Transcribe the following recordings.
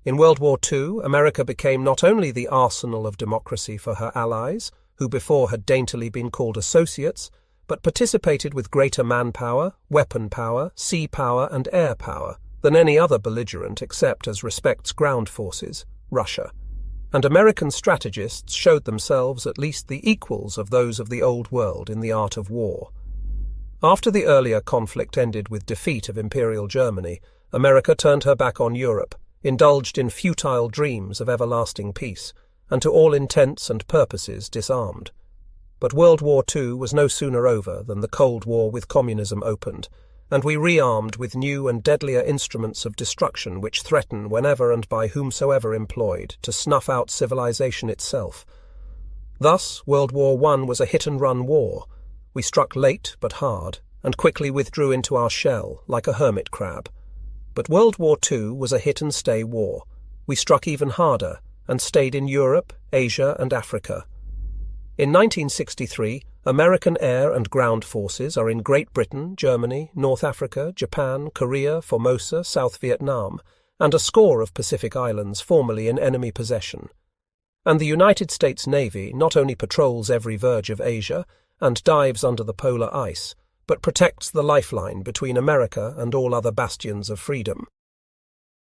In World War II, America became not only the arsenal of democracy for her allies, who before had daintily been called associates, but participated with greater manpower, weapon power, sea power and air power than any other belligerent except as respects ground forces, Russia. And American strategists showed themselves at least the equals of those of the Old World in the art of war. After the earlier conflict ended with defeat of Imperial Germany, America turned her back on Europe, indulged in futile dreams of everlasting peace, and to all intents and purposes disarmed. But World War II was no sooner over than the Cold War with communism opened, and we rearmed with new and deadlier instruments of destruction which threaten whenever and by whomsoever employed to snuff out civilization itself. Thus, World War I was a hit-and-run war. We struck late but hard, and quickly withdrew into our shell like a hermit crab. But World War II was a hit-and-stay war. We struck even harder, and stayed in Europe, Asia and Africa. In 1963, American air and ground forces are in Great Britain, Germany, North Africa, Japan, Korea, Formosa, South Vietnam, and a score of Pacific islands formerly in enemy possession. And the United States Navy not only patrols every verge of Asia and dives under the polar ice, but protects the lifeline between America and all other bastions of freedom.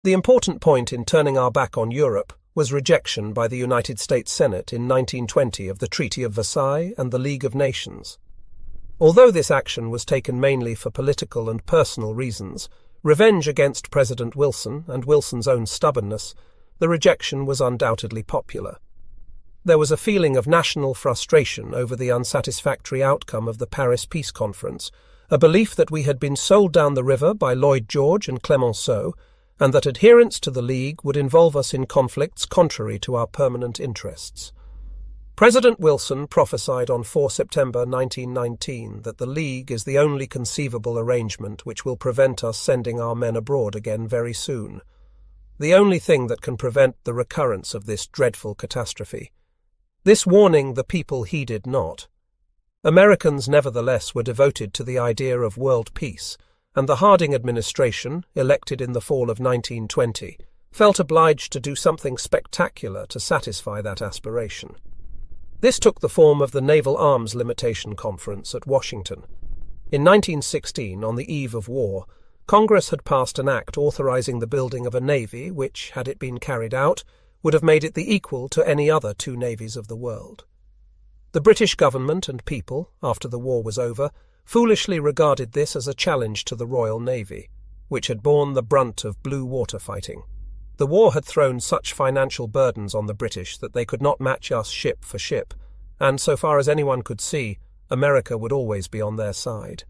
The important point in turning our back on Europe was rejection by the United States Senate in 1920 of the Treaty of Versailles and the League of Nations. Although this action was taken mainly for political and personal reasons, revenge against President Wilson and Wilson's own stubbornness, the rejection was undoubtedly popular. There was a feeling of national frustration over the unsatisfactory outcome of the Paris Peace Conference, a belief that we had been sold down the river by Lloyd George and Clemenceau, and that adherence to the League would involve us in conflicts contrary to our permanent interests. President Wilson prophesied on 4 September 1919 that the League is the only conceivable arrangement which will prevent us sending our men abroad again very soon. The only thing that can prevent the recurrence of this dreadful catastrophe. This warning the people heeded not. Americans nevertheless were devoted to the idea of world peace, and the Harding administration, elected in the fall of 1920, felt obliged to do something spectacular to satisfy that aspiration. This took the form of the Naval Arms Limitation Conference at Washington. In 1916, on the eve of war, Congress had passed an act authorizing the building of a navy which, had it been carried out, would have made it the equal to any other two navies of the world. The British government and people, after the war was over, foolishly regarded this as a challenge to the Royal Navy, which had borne the brunt of blue water fighting. The war had thrown such financial burdens on the British that they could not match us ship for ship, and so far as anyone could see, America would always be on their side.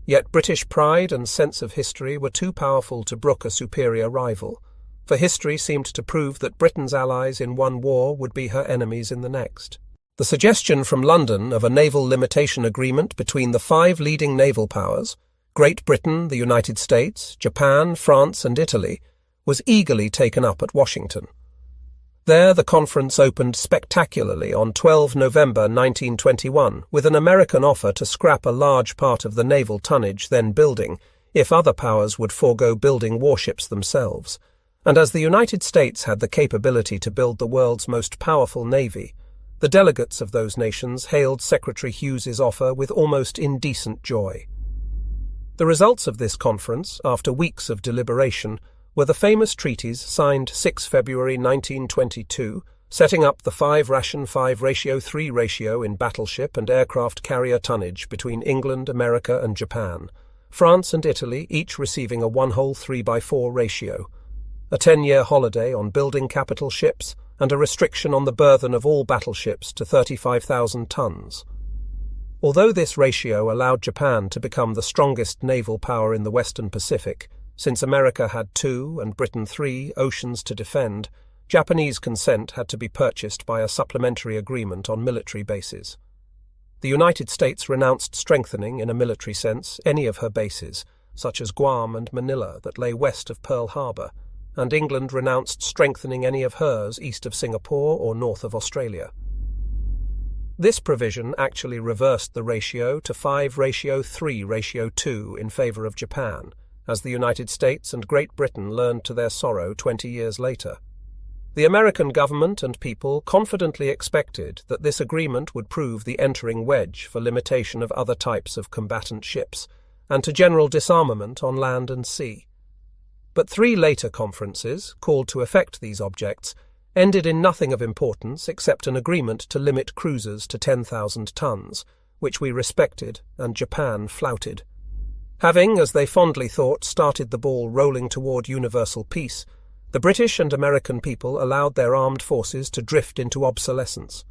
Yet British pride and sense of history were too powerful to brook a superior rival, for history seemed to prove that Britain's allies in one war would be her enemies in the next. The suggestion from London of a naval limitation agreement between the 5 leading naval powers, Great Britain, the United States, Japan, France and Italy, was eagerly taken up at Washington. There the conference opened spectacularly on 12 November 1921 with an American offer to scrap a large part of the naval tonnage then building if other powers would forego building warships themselves. And as the United States had the capability to build the world's most powerful navy, the delegates of those nations hailed Secretary Hughes's offer with almost indecent joy. The results of this conference, after weeks of deliberation, were the famous treaties signed 6 February 1922, setting up the 5-5-3 ratio in battleship and aircraft carrier tonnage between England, America and Japan, France and Italy each receiving a 1/3/4 ratio, a 10-year holiday on building capital ships, and a restriction on the burthen of all battleships to 35,000 tons. Although this ratio allowed Japan to become the strongest naval power in the Western Pacific, since America had 2 and Britain 3 oceans to defend, Japanese consent had to be purchased by a supplementary agreement on military bases. The United States renounced strengthening, in a military sense, any of her bases, such as Guam and Manila that lay west of Pearl Harbor, and England renounced strengthening any of hers east of Singapore or north of Australia. This provision actually reversed the ratio to 5-3-2 in favour of Japan, as the United States and Great Britain learned to their sorrow 20 years later. The American government and people confidently expected that this agreement would prove the entering wedge for limitation of other types of combatant ships and to general disarmament on land and sea. But 3 later conferences, called to effect these objects, ended in nothing of importance except an agreement to limit cruisers to 10,000 tons, which we respected and Japan flouted. Having, as they fondly thought, started the ball rolling toward universal peace, the British and American people allowed their armed forces to drift into obsolescence.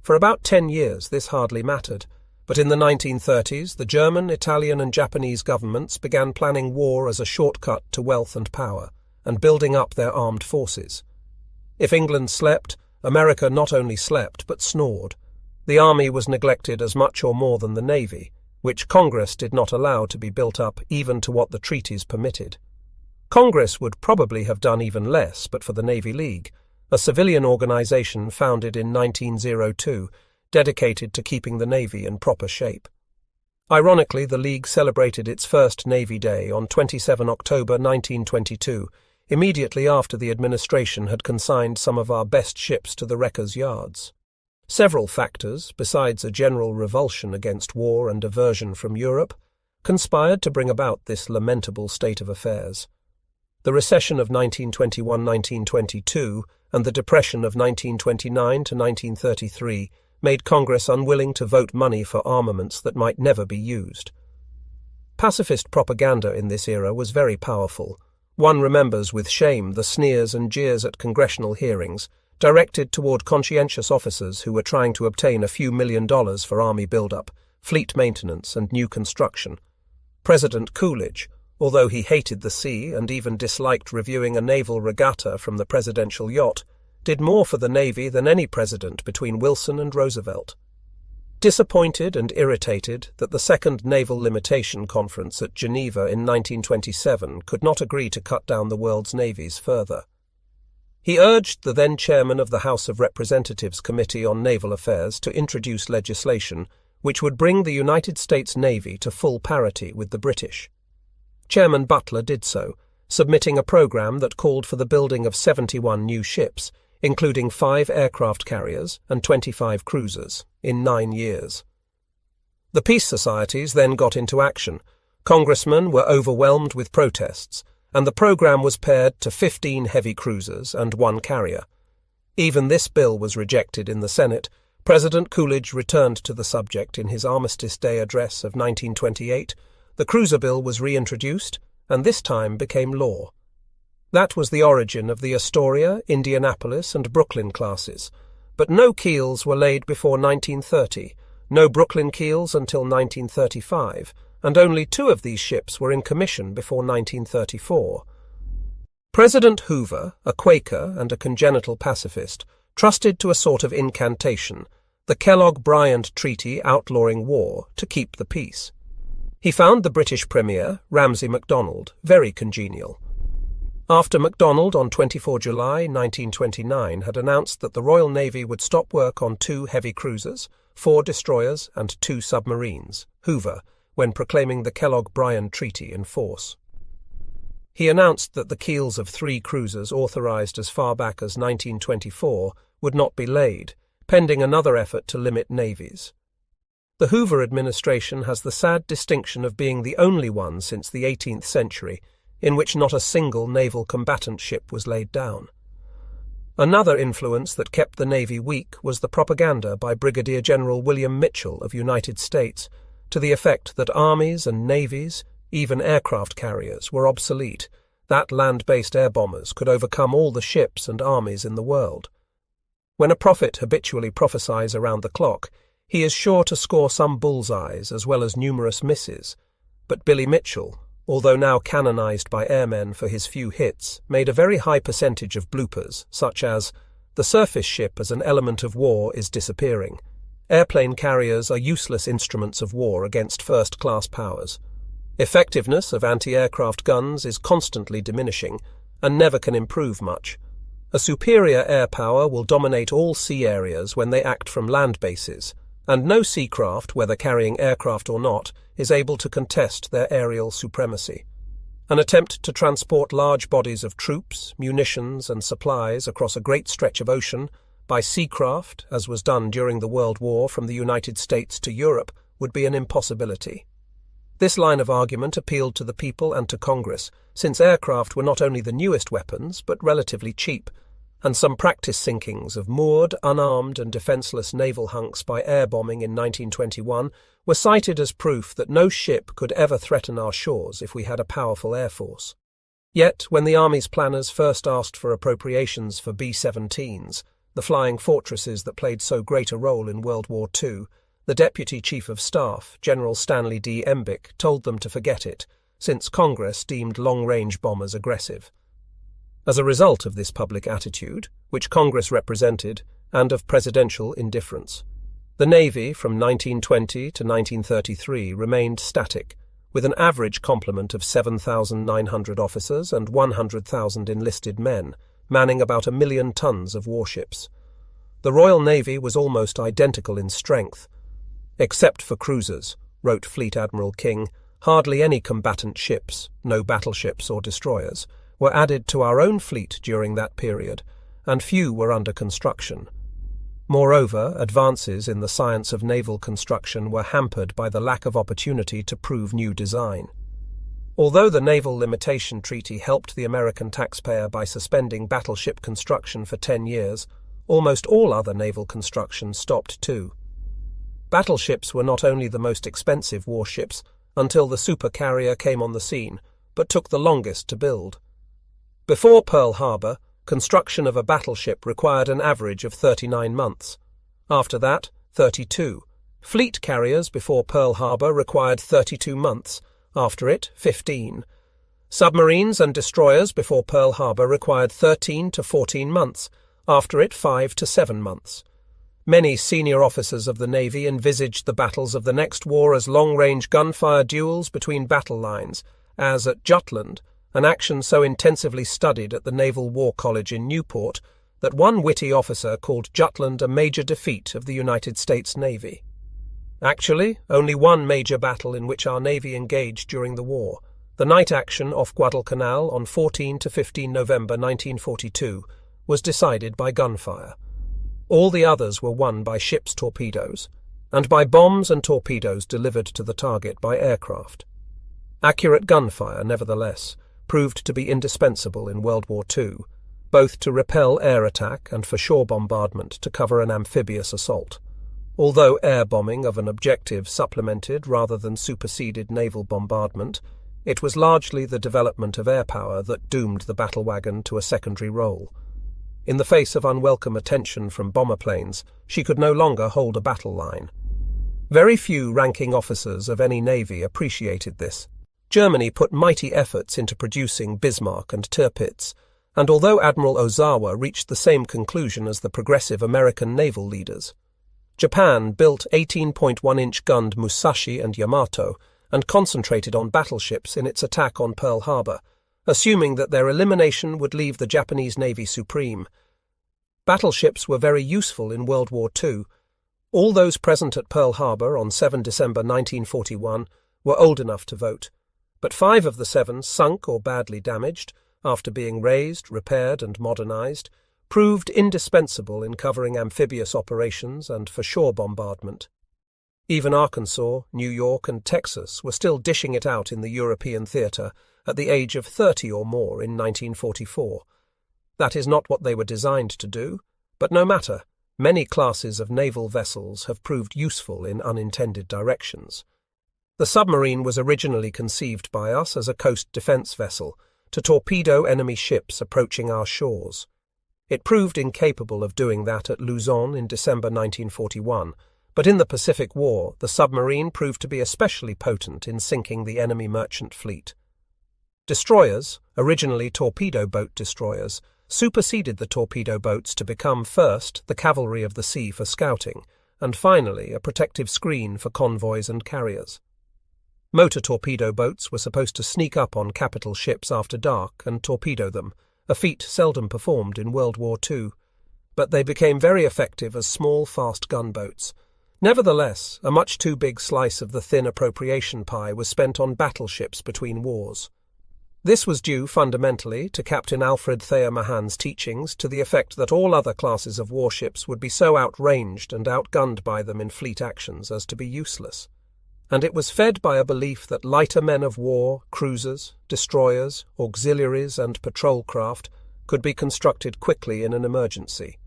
For about 10 years this hardly mattered, but in the 1930s the German, Italian and Japanese governments began planning war as a shortcut to wealth and power, and building up their armed forces. If England slept, America not only slept but snored. The army was neglected as much or more than the navy, which Congress did not allow to be built up even to what the treaties permitted. Congress would probably have done even less but for the Navy League, a civilian organization founded in 1902, dedicated to keeping the Navy in proper shape. Ironically, the League celebrated its first Navy Day on 27 October 1922, immediately after the administration had consigned some of our best ships to the wreckers' yards. Several factors, besides a general revulsion against war and aversion from Europe, conspired to bring about this lamentable state of affairs. The recession of 1921–1922 and the depression of 1929 to 1933 made Congress unwilling to vote money for armaments that might never be used. Pacifist propaganda in this era was very powerful. One remembers with shame the sneers and jeers at congressional hearings, directed toward conscientious officers who were trying to obtain a few $1 million for army build-up, fleet maintenance and new construction. President Coolidge, although he hated the sea and even disliked reviewing a naval regatta from the presidential yacht, did more for the Navy than any president between Wilson and Roosevelt. Disappointed and irritated that the Second Naval Limitation Conference at Geneva in 1927 could not agree to cut down the world's navies further, he urged the then chairman of the House of Representatives Committee on Naval Affairs to introduce legislation which would bring the United States Navy to full parity with the British. Chairman Butler did so, submitting a program that called for the building of 71 new ships, including 5 aircraft carriers and 25 cruisers, in 9 years. The peace societies then got into action. Congressmen were overwhelmed with protests, and the program was pared to 15 heavy cruisers and 1 carrier. Even this bill was rejected in the Senate. President Coolidge returned to the subject in his Armistice Day address of 1928. The cruiser bill was reintroduced, and this time became law. That was the origin of the Astoria, Indianapolis, and Brooklyn classes, but no keels were laid before 1930, no Brooklyn keels until 1935, and only 2 of these ships were in commission before 1934. President Hoover, a Quaker and a congenital pacifist, trusted to a sort of incantation, the Kellogg-Briand Treaty outlawing war, to keep the peace. He found the British Premier, Ramsay MacDonald, very congenial. After MacDonald, on 24 July 1929, had announced that the Royal Navy would stop work on 2 heavy cruisers, 4 destroyers and 2 submarines, Hoover, when proclaiming the Kellogg-Briand Treaty in force. He announced that the keels of 3 cruisers authorized as far back as 1924 would not be laid, pending another effort to limit navies. The Hoover administration has the sad distinction of being the only one since the 18th century in which not a single naval combatant ship was laid down. Another influence that kept the Navy weak was the propaganda by Brigadier General William Mitchell of United States, to the effect that armies and navies, even aircraft carriers, were obsolete, that land-based air bombers could overcome all the ships and armies in the world. When a prophet habitually prophesies around the clock, he is sure to score some bullseyes as well as numerous misses, but Billy Mitchell, although now canonized by airmen for his few hits, made a very high percentage of bloopers, such as, "The surface ship as an element of war is disappearing. Airplane carriers are useless instruments of war against first-class powers. Effectiveness of anti-aircraft guns is constantly diminishing and never can improve much. A superior air power will dominate all sea areas when they act from land bases, and no seacraft, whether carrying aircraft or not, is able to contest their aerial supremacy." an attempt to transport large bodies of troops, munitions and supplies across a great stretch of ocean by seacraft, as was done during the World War from the United States to Europe, would be an impossibility. This line of argument appealed to the people and to Congress, since aircraft were not only the newest weapons, but relatively cheap, and some practice sinkings of moored, unarmed and defenceless naval hunks by air bombing in 1921 were cited as proof that no ship could ever threaten our shores if we had a powerful air force. Yet, when the Army's planners first asked for appropriations for B-17s, the flying fortresses that played so great a role in World War II, the Deputy Chief of Staff, General Stanley D. Embick, told them to forget it, since Congress deemed long-range bombers aggressive. As a result of this public attitude, which Congress represented, and of presidential indifference, the Navy from 1920 to 1933 remained static, with an average complement of 7,900 officers and 100,000 enlisted men, manning about 1 million tons of warships. The Royal Navy was almost identical in strength. "Except for cruisers," wrote Fleet Admiral King, "hardly any combatant ships, no battleships or destroyers, were added to our own fleet during that period, and few were under construction. Moreover, advances in the science of naval construction were hampered by the lack of opportunity to prove new design." Although the Naval Limitation Treaty helped the American taxpayer by suspending battleship construction for 10 years, almost all other naval construction stopped too. Battleships were not only the most expensive warships until the supercarrier came on the scene, but took the longest to build. Before Pearl Harbor, construction of a battleship required an average of 39 months. After that, 32. Fleet carriers before Pearl Harbor required 32 months. After it, 15. Submarines and destroyers before Pearl Harbor required 13 to 14 months. After it, 5 to 7 months. Many senior officers of the Navy envisaged the battles of the next war as long-range gunfire duels between battle lines, as at Jutland, an action so intensively studied at the Naval War College in Newport that one witty officer called Jutland a major defeat of the United States Navy. Actually, only one major battle in which our Navy engaged during the war, the night action off Guadalcanal on 14 to 15 November 1942, was decided by gunfire. All the others were won by ships' torpedoes, and by bombs and torpedoes delivered to the target by aircraft. Accurate gunfire, nevertheless, proved to be indispensable in World War II, both to repel air attack and for shore bombardment to cover an amphibious assault. Although air bombing of an objective supplemented rather than superseded naval bombardment, it was largely the development of air power that doomed the battle wagon to a secondary role. In the face of unwelcome attention from bomber planes, she could no longer hold a battle line. Very few ranking officers of any navy appreciated this. Germany put mighty efforts into producing Bismarck and Tirpitz, and although Admiral Ozawa reached the same conclusion as the progressive American naval leaders, Japan built 18.1-inch gunned Musashi and Yamato and concentrated on battleships in its attack on Pearl Harbor, assuming that their elimination would leave the Japanese Navy supreme. Battleships were very useful in World War II. All those present at Pearl Harbor on 7 December 1941 were old enough to vote, but 5 of the 7 sunk or badly damaged, after being raised, repaired and modernized, proved indispensable in covering amphibious operations and for shore bombardment. Even Arkansas, New York and Texas were still dishing it out in the European theatre at the age of 30 or more in 1944. That is not what they were designed to do, but no matter, many classes of naval vessels have proved useful in unintended directions. The submarine was originally conceived by us as a coast defence vessel to torpedo enemy ships approaching our shores. It proved incapable of doing that at Luzon in December 1941, but in the Pacific War the submarine proved to be especially potent in sinking the enemy merchant fleet. Destroyers, originally torpedo boat destroyers, superseded the torpedo boats to become first the cavalry of the sea for scouting, and finally a protective screen for convoys and carriers. Motor torpedo boats were supposed to sneak up on capital ships after dark and torpedo them, a feat seldom performed in World War II, but they became very effective as small, fast gunboats. Nevertheless, a much too big slice of the thin appropriation pie was spent on battleships between wars. This was due fundamentally to Captain Alfred Thayer Mahan's teachings to the effect that all other classes of warships would be so outranged and outgunned by them in fleet actions as to be useless. And it was fed by a belief that lighter men of war, cruisers, destroyers, auxiliaries and patrol craft could be constructed quickly in an emergency.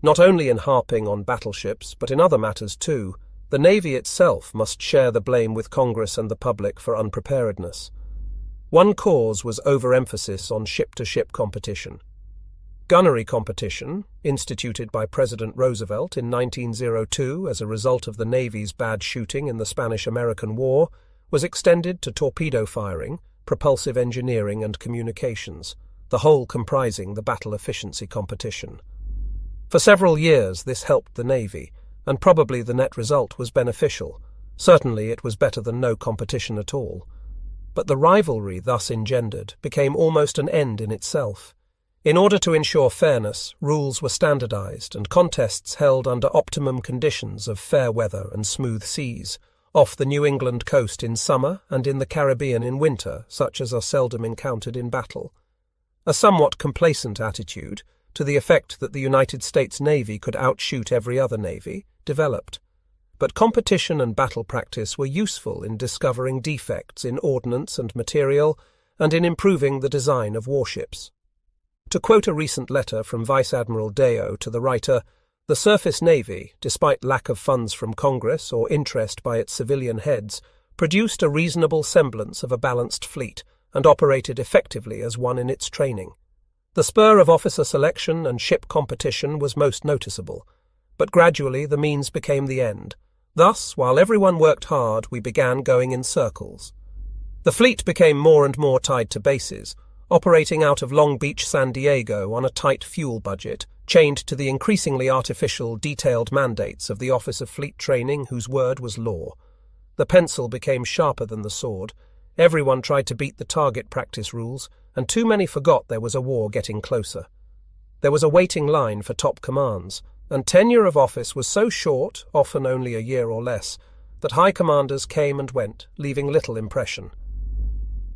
Not only in harping on battleships, but in other matters too, the Navy itself must share the blame with Congress and the public for unpreparedness. One cause was overemphasis on ship-to-ship competition. Gunnery competition, instituted by President Roosevelt in 1902 as a result of the Navy's bad shooting in the Spanish-American War, was extended to torpedo firing, propulsive engineering and communications, the whole comprising the battle efficiency competition. For several years this helped the Navy, and probably the net result was beneficial. Certainly it was better than no competition at all. But the rivalry thus engendered became almost an end in itself. In order to ensure fairness, rules were standardized and contests held under optimum conditions of fair weather and smooth seas, off the New England coast in summer and in the Caribbean in winter, such as are seldom encountered in battle. A somewhat complacent attitude, to the effect that the United States Navy could outshoot every other navy, developed. But competition and battle practice were useful in discovering defects in ordnance and material and in improving the design of warships. To quote a recent letter from Vice Admiral Deo to the writer, the surface navy, despite lack of funds from Congress or interest by its civilian heads, produced a reasonable semblance of a balanced fleet and operated effectively as one in its training. The spur of officer selection and ship competition was most noticeable, but gradually the means became the end. Thus, while everyone worked hard, we began going in circles. The fleet became more and more tied to bases, operating out of Long Beach, San Diego on a tight fuel budget, chained to the increasingly artificial, detailed mandates of the Office of Fleet Training, whose word was law. The pencil became sharper than the sword. Everyone tried to beat the target practice rules, and too many forgot there was a war getting closer. There was a waiting line for top commands, and tenure of office was so short, often only a year or less, that high commanders came and went, leaving little impression.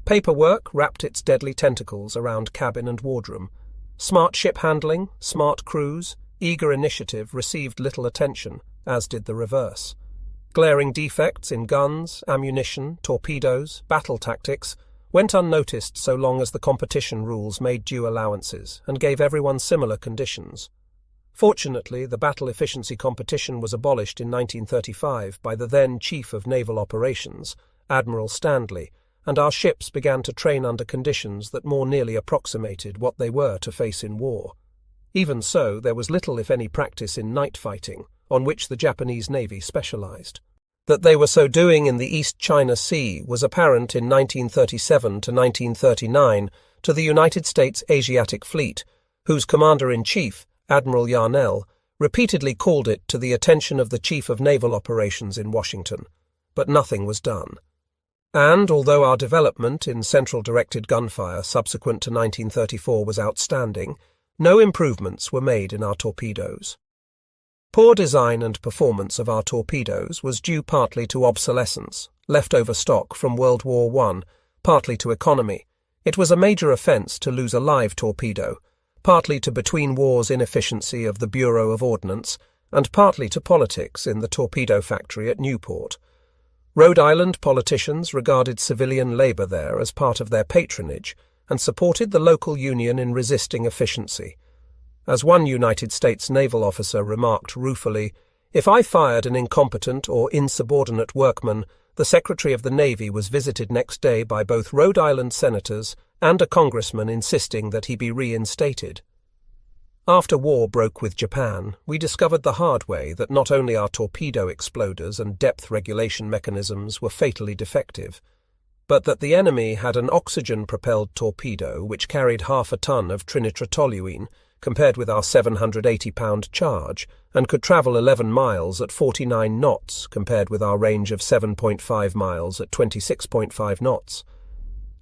Paperwork wrapped its deadly tentacles around cabin and wardroom. Smart ship handling, smart crews, eager initiative received little attention, as did the reverse. Glaring defects in guns, ammunition, torpedoes, battle tactics went unnoticed so long as the competition rules made due allowances and gave everyone similar conditions. Fortunately, the battle efficiency competition was abolished in 1935 by the then Chief of Naval Operations, Admiral Stanley, and our ships began to train under conditions that more nearly approximated what they were to face in war. Even so, there was little if any practice in night fighting, on which the Japanese Navy specialized. That they were so doing in the East China Sea was apparent in 1937 to 1939 to the United States Asiatic Fleet, whose Commander-in-Chief, Admiral Yarnell, repeatedly called it to the attention of the Chief of Naval Operations in Washington, but nothing was done. And, although our development in central-directed gunfire subsequent to 1934 was outstanding, no improvements were made in our torpedoes. Poor design and performance of our torpedoes was due partly to obsolescence, leftover stock from World War I, partly to economy. It was a major offence to lose a live torpedo, partly to between-wars inefficiency of the Bureau of Ordnance, and partly to politics in the torpedo factory at Newport. Rhode Island politicians regarded civilian labour there as part of their patronage and supported the local union in resisting efficiency. As one United States naval officer remarked ruefully, "If I fired an incompetent or insubordinate workman, the Secretary of the Navy was visited next day by both Rhode Island senators and a congressman insisting that he be reinstated." After war broke with Japan, we discovered the hard way that not only our torpedo exploders and depth regulation mechanisms were fatally defective, but that the enemy had an oxygen-propelled torpedo which carried half a ton of trinitrotoluene, compared with our 780-pound charge, and could travel 11 miles at 49 knots, compared with our range of 7.5 miles at 26.5 knots.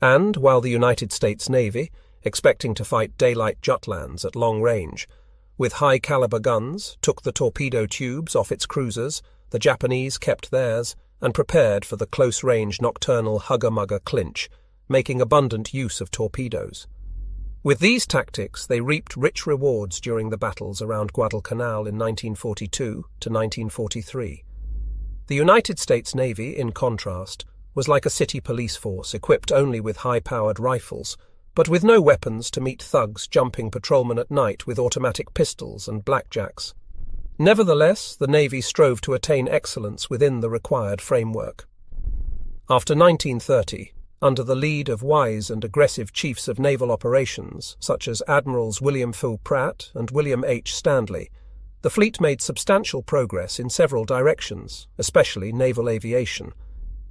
And, while the United States Navy, expecting to fight daylight Jutlands at long range, with high-caliber guns, took the torpedo tubes off its cruisers, the Japanese kept theirs, and prepared for the close-range nocturnal hugger-mugger clinch, making abundant use of torpedoes. With these tactics, they reaped rich rewards during the battles around Guadalcanal in 1942 to 1943. The United States Navy, in contrast, was like a city police force equipped only with high-powered rifles, but with no weapons to meet thugs jumping patrolmen at night with automatic pistols and blackjacks. Nevertheless, the Navy strove to attain excellence within the required framework. After 1930, under the lead of wise and aggressive chiefs of naval operations, such as Admirals William Fill Pratt and William H. Stanley, the fleet made substantial progress in several directions, especially naval aviation.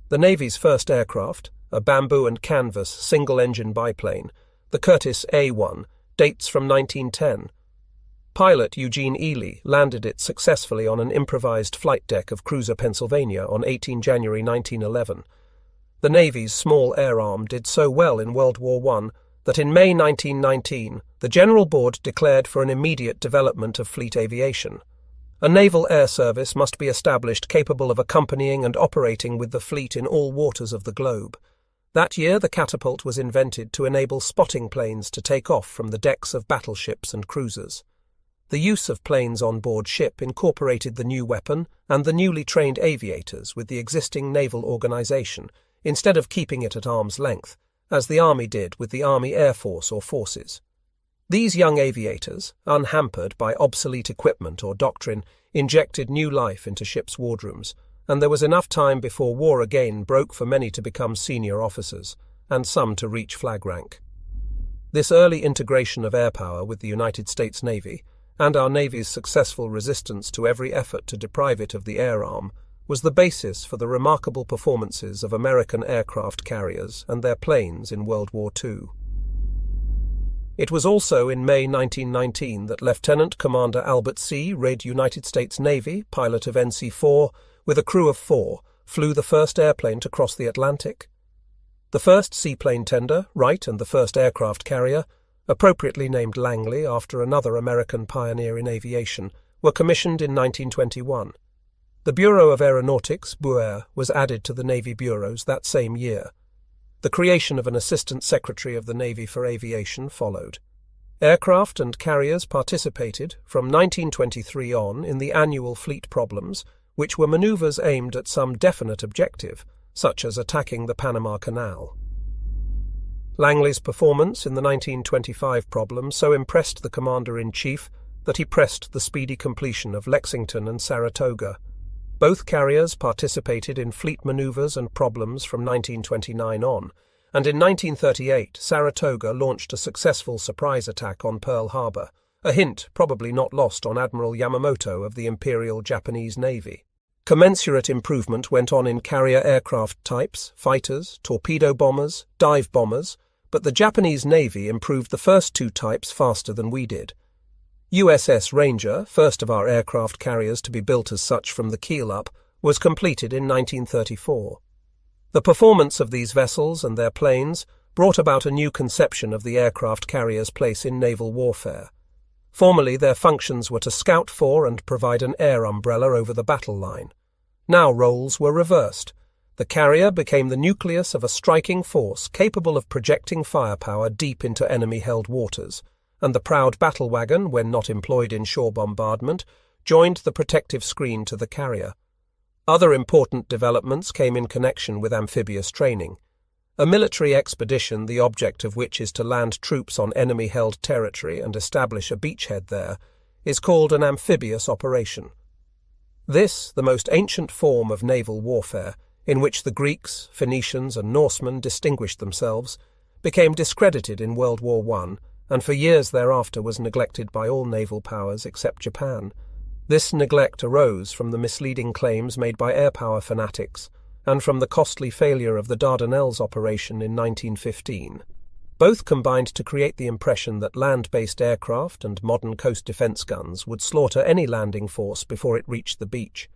The Navy's first aircraft, a bamboo and canvas single-engine biplane, the Curtiss A-1, dates from 1910. Pilot Eugene Ely landed it successfully on an improvised flight deck of cruiser Pennsylvania on 18 January 1911. The Navy's small air arm did so well in World War I that in May 1919 the General Board declared for an immediate development of fleet aviation. A naval air service must be established capable of accompanying and operating with the fleet in all waters of the globe. That year the catapult was invented to enable spotting planes to take off from the decks of battleships and cruisers. The use of planes on board ship incorporated the new weapon and the newly trained aviators with the existing naval organization, instead of keeping it at arm's length, as the Army did with the Army Air Force or forces. These young aviators, unhampered by obsolete equipment or doctrine, injected new life into ships' wardrooms, and there was enough time before war again broke for many to become senior officers, and some to reach flag rank. This early integration of air power with the United States Navy, and our Navy's successful resistance to every effort to deprive it of the air arm, was the basis for the remarkable performances of American aircraft carriers and their planes in World War II. It was also in May 1919 that Lieutenant Commander Albert C. Reid, United States Navy, pilot of NC-4, with a crew of 4, flew the first airplane to cross the Atlantic. The first seaplane tender, Wright, and the first aircraft carrier, appropriately named Langley after another American pioneer in aviation, were commissioned in 1921. The Bureau of Aeronautics, BUAR, was added to the Navy bureaus that same year. The creation of an Assistant Secretary of the Navy for Aviation followed. Aircraft and carriers participated from 1923 on in the annual fleet problems, which were maneuvers aimed at some definite objective, such as attacking the Panama Canal. Langley's performance in the 1925 problem so impressed the Commander-in-Chief that he pressed the speedy completion of Lexington and Saratoga. Both carriers participated in fleet maneuvers and problems from 1929 on, and in 1938 Saratoga launched a successful surprise attack on Pearl Harbor, a hint probably not lost on Admiral Yamamoto of the Imperial Japanese Navy. Commensurate improvement went on in carrier aircraft types, fighters, torpedo bombers, dive bombers, but the Japanese Navy improved the first two types faster than we did. USS Ranger, first of our aircraft carriers to be built as such from the keel up, was completed in 1934. The performance of these vessels and their planes brought about a new conception of the aircraft carrier's place in naval warfare. Formerly their functions were to scout for and provide an air umbrella over the battle line. Now roles were reversed. The carrier became the nucleus of a striking force capable of projecting firepower deep into enemy-held waters, and the proud battle wagon, when not employed in shore bombardment, joined the protective screen to the carrier. Other important developments came in connection with amphibious training. A military expedition, the object of which is to land troops on enemy-held territory and establish a beachhead there, is called an amphibious operation. This, the most ancient form of naval warfare, in which the Greeks, Phoenicians, and Norsemen distinguished themselves, became discredited in World War I, and for years thereafter was neglected by all naval powers except Japan. This neglect arose from the misleading claims made by air power fanatics, and from the costly failure of the Dardanelles operation in 1915. Both combined to create the impression that land-based aircraft and modern coast defense guns would slaughter any landing force before it reached the beach.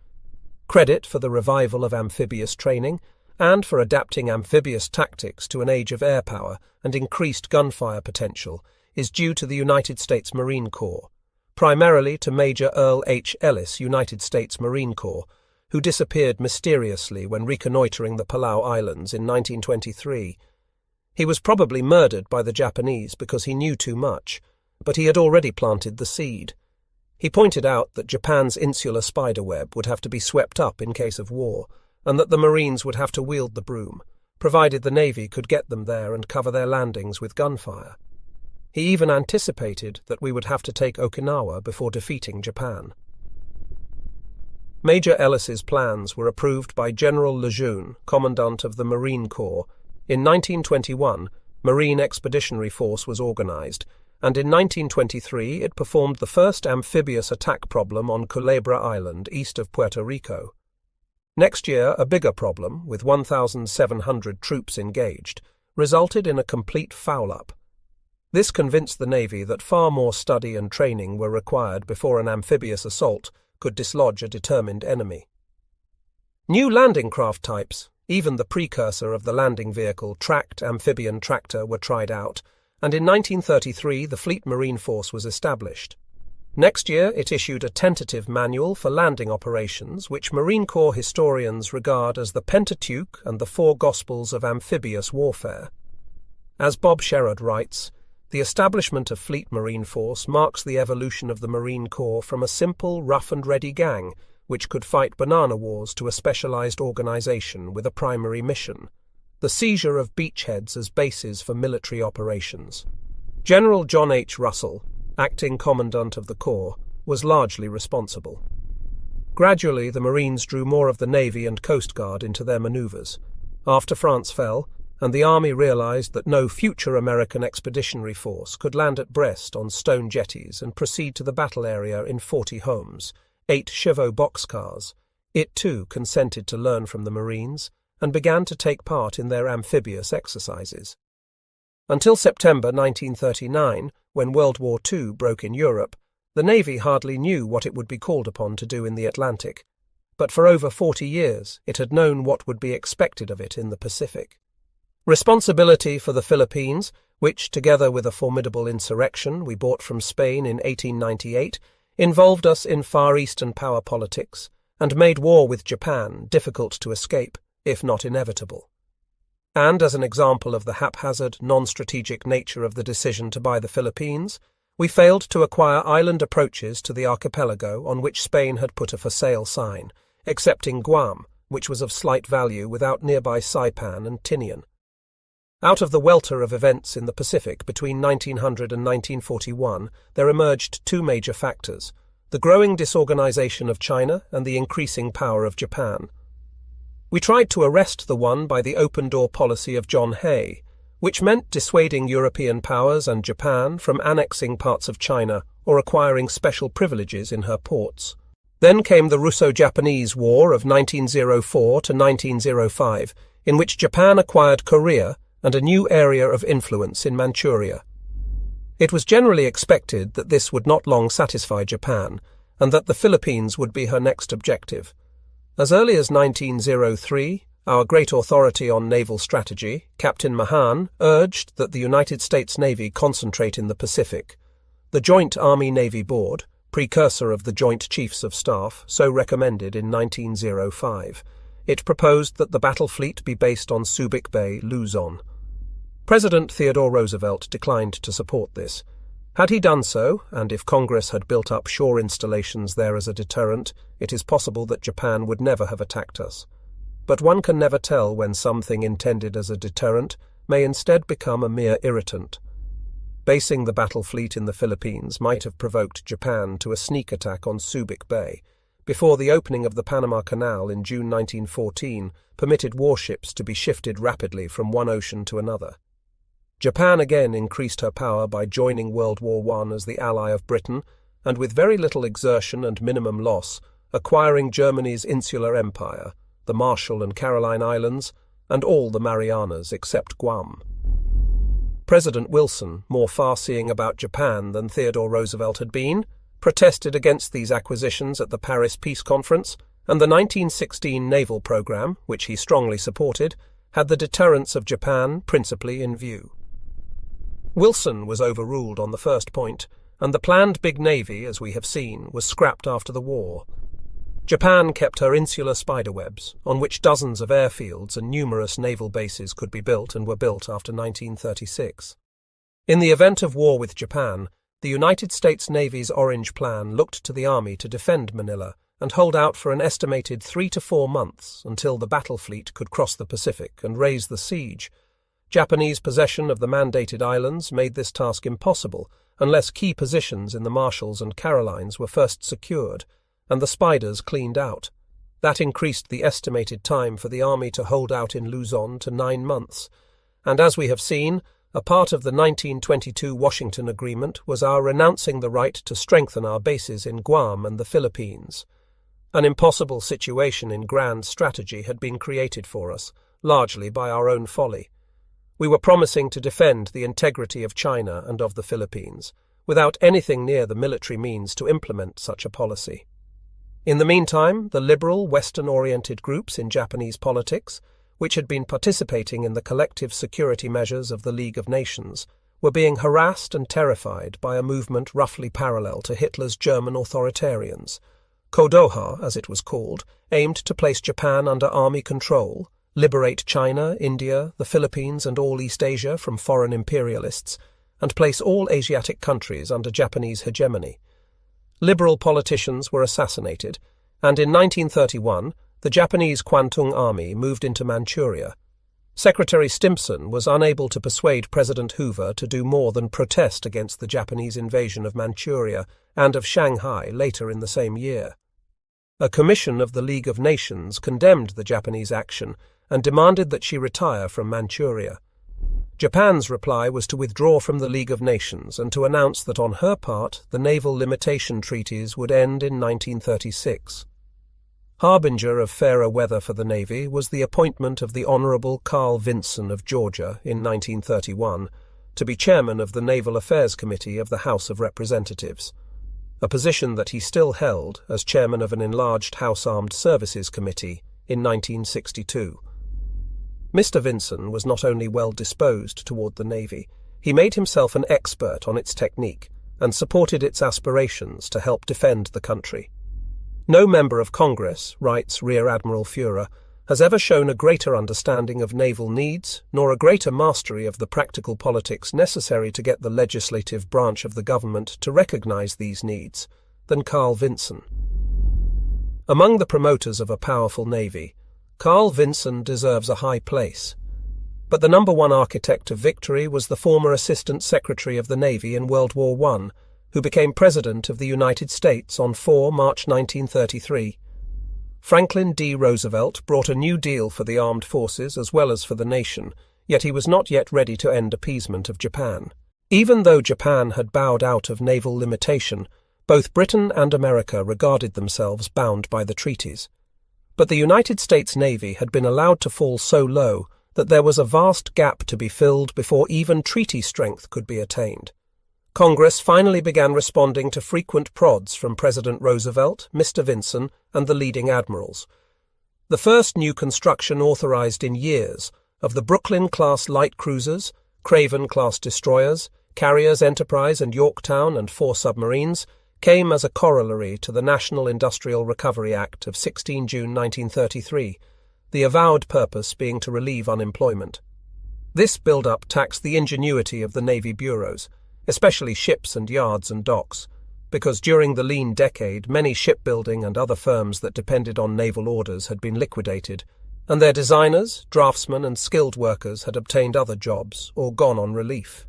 Credit for the revival of amphibious training, and for adapting amphibious tactics to an age of air power and increased gunfire potential, is due to the United States Marine Corps, primarily to Major Earl H. Ellis, United States Marine Corps, who disappeared mysteriously when reconnoitering the Palau Islands in 1923. He was probably murdered by the Japanese because he knew too much, but he had already planted the seed. He pointed out that Japan's insular spiderweb would have to be swept up in case of war, and that the Marines would have to wield the broom, provided the Navy could get them there and cover their landings with gunfire. He even anticipated that we would have to take Okinawa before defeating Japan. Major Ellis's plans were approved by General Lejeune, Commandant of the Marine Corps. In 1921, Marine Expeditionary Force was organized, and in 1923 it performed the first amphibious attack problem on Culebra Island east of Puerto Rico. Next year, a bigger problem, with 1,700 troops engaged, resulted in a complete foul-up. This convinced the Navy that far more study and training were required before an amphibious assault could dislodge a determined enemy. New landing craft types, even the precursor of the landing vehicle, tracked amphibian tractor, were tried out, and in 1933 the Fleet Marine Force was established. Next year it issued a tentative manual for landing operations which Marine Corps historians regard as the Pentateuch and the Four Gospels of amphibious warfare. As Bob Sherrod writes, the establishment of Fleet Marine Force marks the evolution of the Marine Corps from a simple rough-and-ready gang which could fight banana wars to a specialized organization with a primary mission, the seizure of beachheads as bases for military operations. General John H. Russell, acting commandant of the Corps, was largely responsible. Gradually, the Marines drew more of the Navy and Coast Guard into their maneuvers. After France fell, and the Army realized that no future American expeditionary force could land at Brest on stone jetties and proceed to the battle area in 40 homes, 8 Chevaux boxcars, it too consented to learn from the Marines and began to take part in their amphibious exercises. Until September 1939, when World War II broke in Europe, the Navy hardly knew what it would be called upon to do in the Atlantic, but for over 40 years it had known what would be expected of it in the Pacific. Responsibility for the Philippines, which, together with a formidable insurrection we bought from Spain in 1898, involved us in Far Eastern power politics and made war with Japan difficult to escape, if not inevitable. And as an example of the haphazard, non-strategic nature of the decision to buy the Philippines, we failed to acquire island approaches to the archipelago on which Spain had put a for sale sign, excepting Guam, which was of slight value without nearby Saipan and Tinian. Out of the welter of events in the Pacific between 1900 and 1941, there emerged two major factors: the growing disorganization of China and the increasing power of Japan. We tried to arrest the one by the open-door policy of John Hay, which meant dissuading European powers and Japan from annexing parts of China or acquiring special privileges in her ports. Then came the Russo-Japanese War of 1904 to 1905, in which Japan acquired Korea and a new area of influence in Manchuria. It was generally expected that this would not long satisfy Japan, and that the Philippines would be her next objective. As early as 1903, our great authority on naval strategy, Captain Mahan, urged that the United States Navy concentrate in the Pacific. The Joint Army-Navy Board, precursor of the Joint Chiefs of Staff, so recommended in 1905. It proposed that the battle fleet be based on Subic Bay, Luzon. President Theodore Roosevelt declined to support this. Had he done so, and if Congress had built up shore installations there as a deterrent, it is possible that Japan would never have attacked us. But one can never tell when something intended as a deterrent may instead become a mere irritant. Basing the battle fleet in the Philippines might have provoked Japan to a sneak attack on Subic Bay, before the opening of the Panama Canal in June 1914 permitted warships to be shifted rapidly from one ocean to another. Japan again increased her power by joining World War I as the ally of Britain, and with very little exertion and minimum loss, acquiring Germany's insular empire, the Marshall and Caroline Islands, and all the Marianas except Guam. President Wilson, more far-seeing about Japan than Theodore Roosevelt had been, protested against these acquisitions at the Paris Peace Conference, and the 1916 naval program, which he strongly supported, had the deterrence of Japan principally in view. Wilson was overruled on the first point, and the planned big navy, as we have seen, was scrapped after the war. Japan kept her insular spiderwebs, on which dozens of airfields and numerous naval bases could be built and were built after 1936. In the event of war with Japan, the United States Navy's Orange Plan looked to the Army to defend Manila and hold out for an estimated 3 to 4 months until the battle fleet could cross the Pacific and raise the siege. Japanese possession of the mandated islands made this task impossible unless key positions in the Marshalls and Carolines were first secured and the Spiders cleaned out. That increased the estimated time for the Army to hold out in Luzon to 9 months, and as we have seen, a part of the 1922 Washington Agreement was our renouncing the right to strengthen our bases in Guam and the Philippines. An impossible situation in grand strategy had been created for us, largely by our own folly. We were promising to defend the integrity of China and of the Philippines, without anything near the military means to implement such a policy. In the meantime, the liberal, Western-oriented groups in Japanese politics, which had been participating in the collective security measures of the League of Nations, were being harassed and terrified by a movement roughly parallel to Hitler's German authoritarians. Kodoha, as it was called, aimed to place Japan under army control, liberate China, India, the Philippines and all East Asia from foreign imperialists, and place all Asiatic countries under Japanese hegemony. Liberal politicians were assassinated, and in 1931 the Japanese Kwantung Army moved into Manchuria. Secretary Stimson was unable to persuade President Hoover to do more than protest against the Japanese invasion of Manchuria and of Shanghai later in the same year. A commission of the League of Nations condemned the Japanese action and demanded that she retire from Manchuria. Japan's reply was to withdraw from the League of Nations and to announce that on her part the naval limitation treaties would end in 1936. Harbinger of fairer weather for the Navy was the appointment of the Honourable Carl Vinson of Georgia in 1931 to be chairman of the Naval Affairs Committee of the House of Representatives, a position that he still held as chairman of an enlarged House Armed Services Committee in 1962. Mr. Vinson was not only well disposed toward the Navy, he made himself an expert on its technique and supported its aspirations to help defend the country. No member of Congress, writes Rear Admiral Fuhrer, has ever shown a greater understanding of naval needs, nor a greater mastery of the practical politics necessary to get the legislative branch of the government to recognize these needs, than Carl Vinson. Among the promoters of a powerful navy, Carl Vinson deserves a high place. But the number one architect of victory was the former Assistant Secretary of the Navy in World War I, who became President of the United States on 4 March 1933. Franklin D. Roosevelt brought a new deal for the armed forces as well as for the nation, yet he was not yet ready to end appeasement of Japan. Even though Japan had bowed out of naval limitation, both Britain and America regarded themselves bound by the treaties. But the United States Navy had been allowed to fall so low that there was a vast gap to be filled before even treaty strength could be attained. Congress finally began responding to frequent prods from President Roosevelt, Mr. Vinson, and the leading admirals. The first new construction authorized in years of the Brooklyn-class light cruisers, Craven-class destroyers, carriers Enterprise and Yorktown and 4 submarines, came as a corollary to the National Industrial Recovery Act of 16 June 1933, the avowed purpose being to relieve unemployment. This build-up taxed the ingenuity of the Navy bureaus, especially ships and yards and docks, because during the lean decade many shipbuilding and other firms that depended on naval orders had been liquidated, and their designers, draftsmen and skilled workers had obtained other jobs or gone on relief.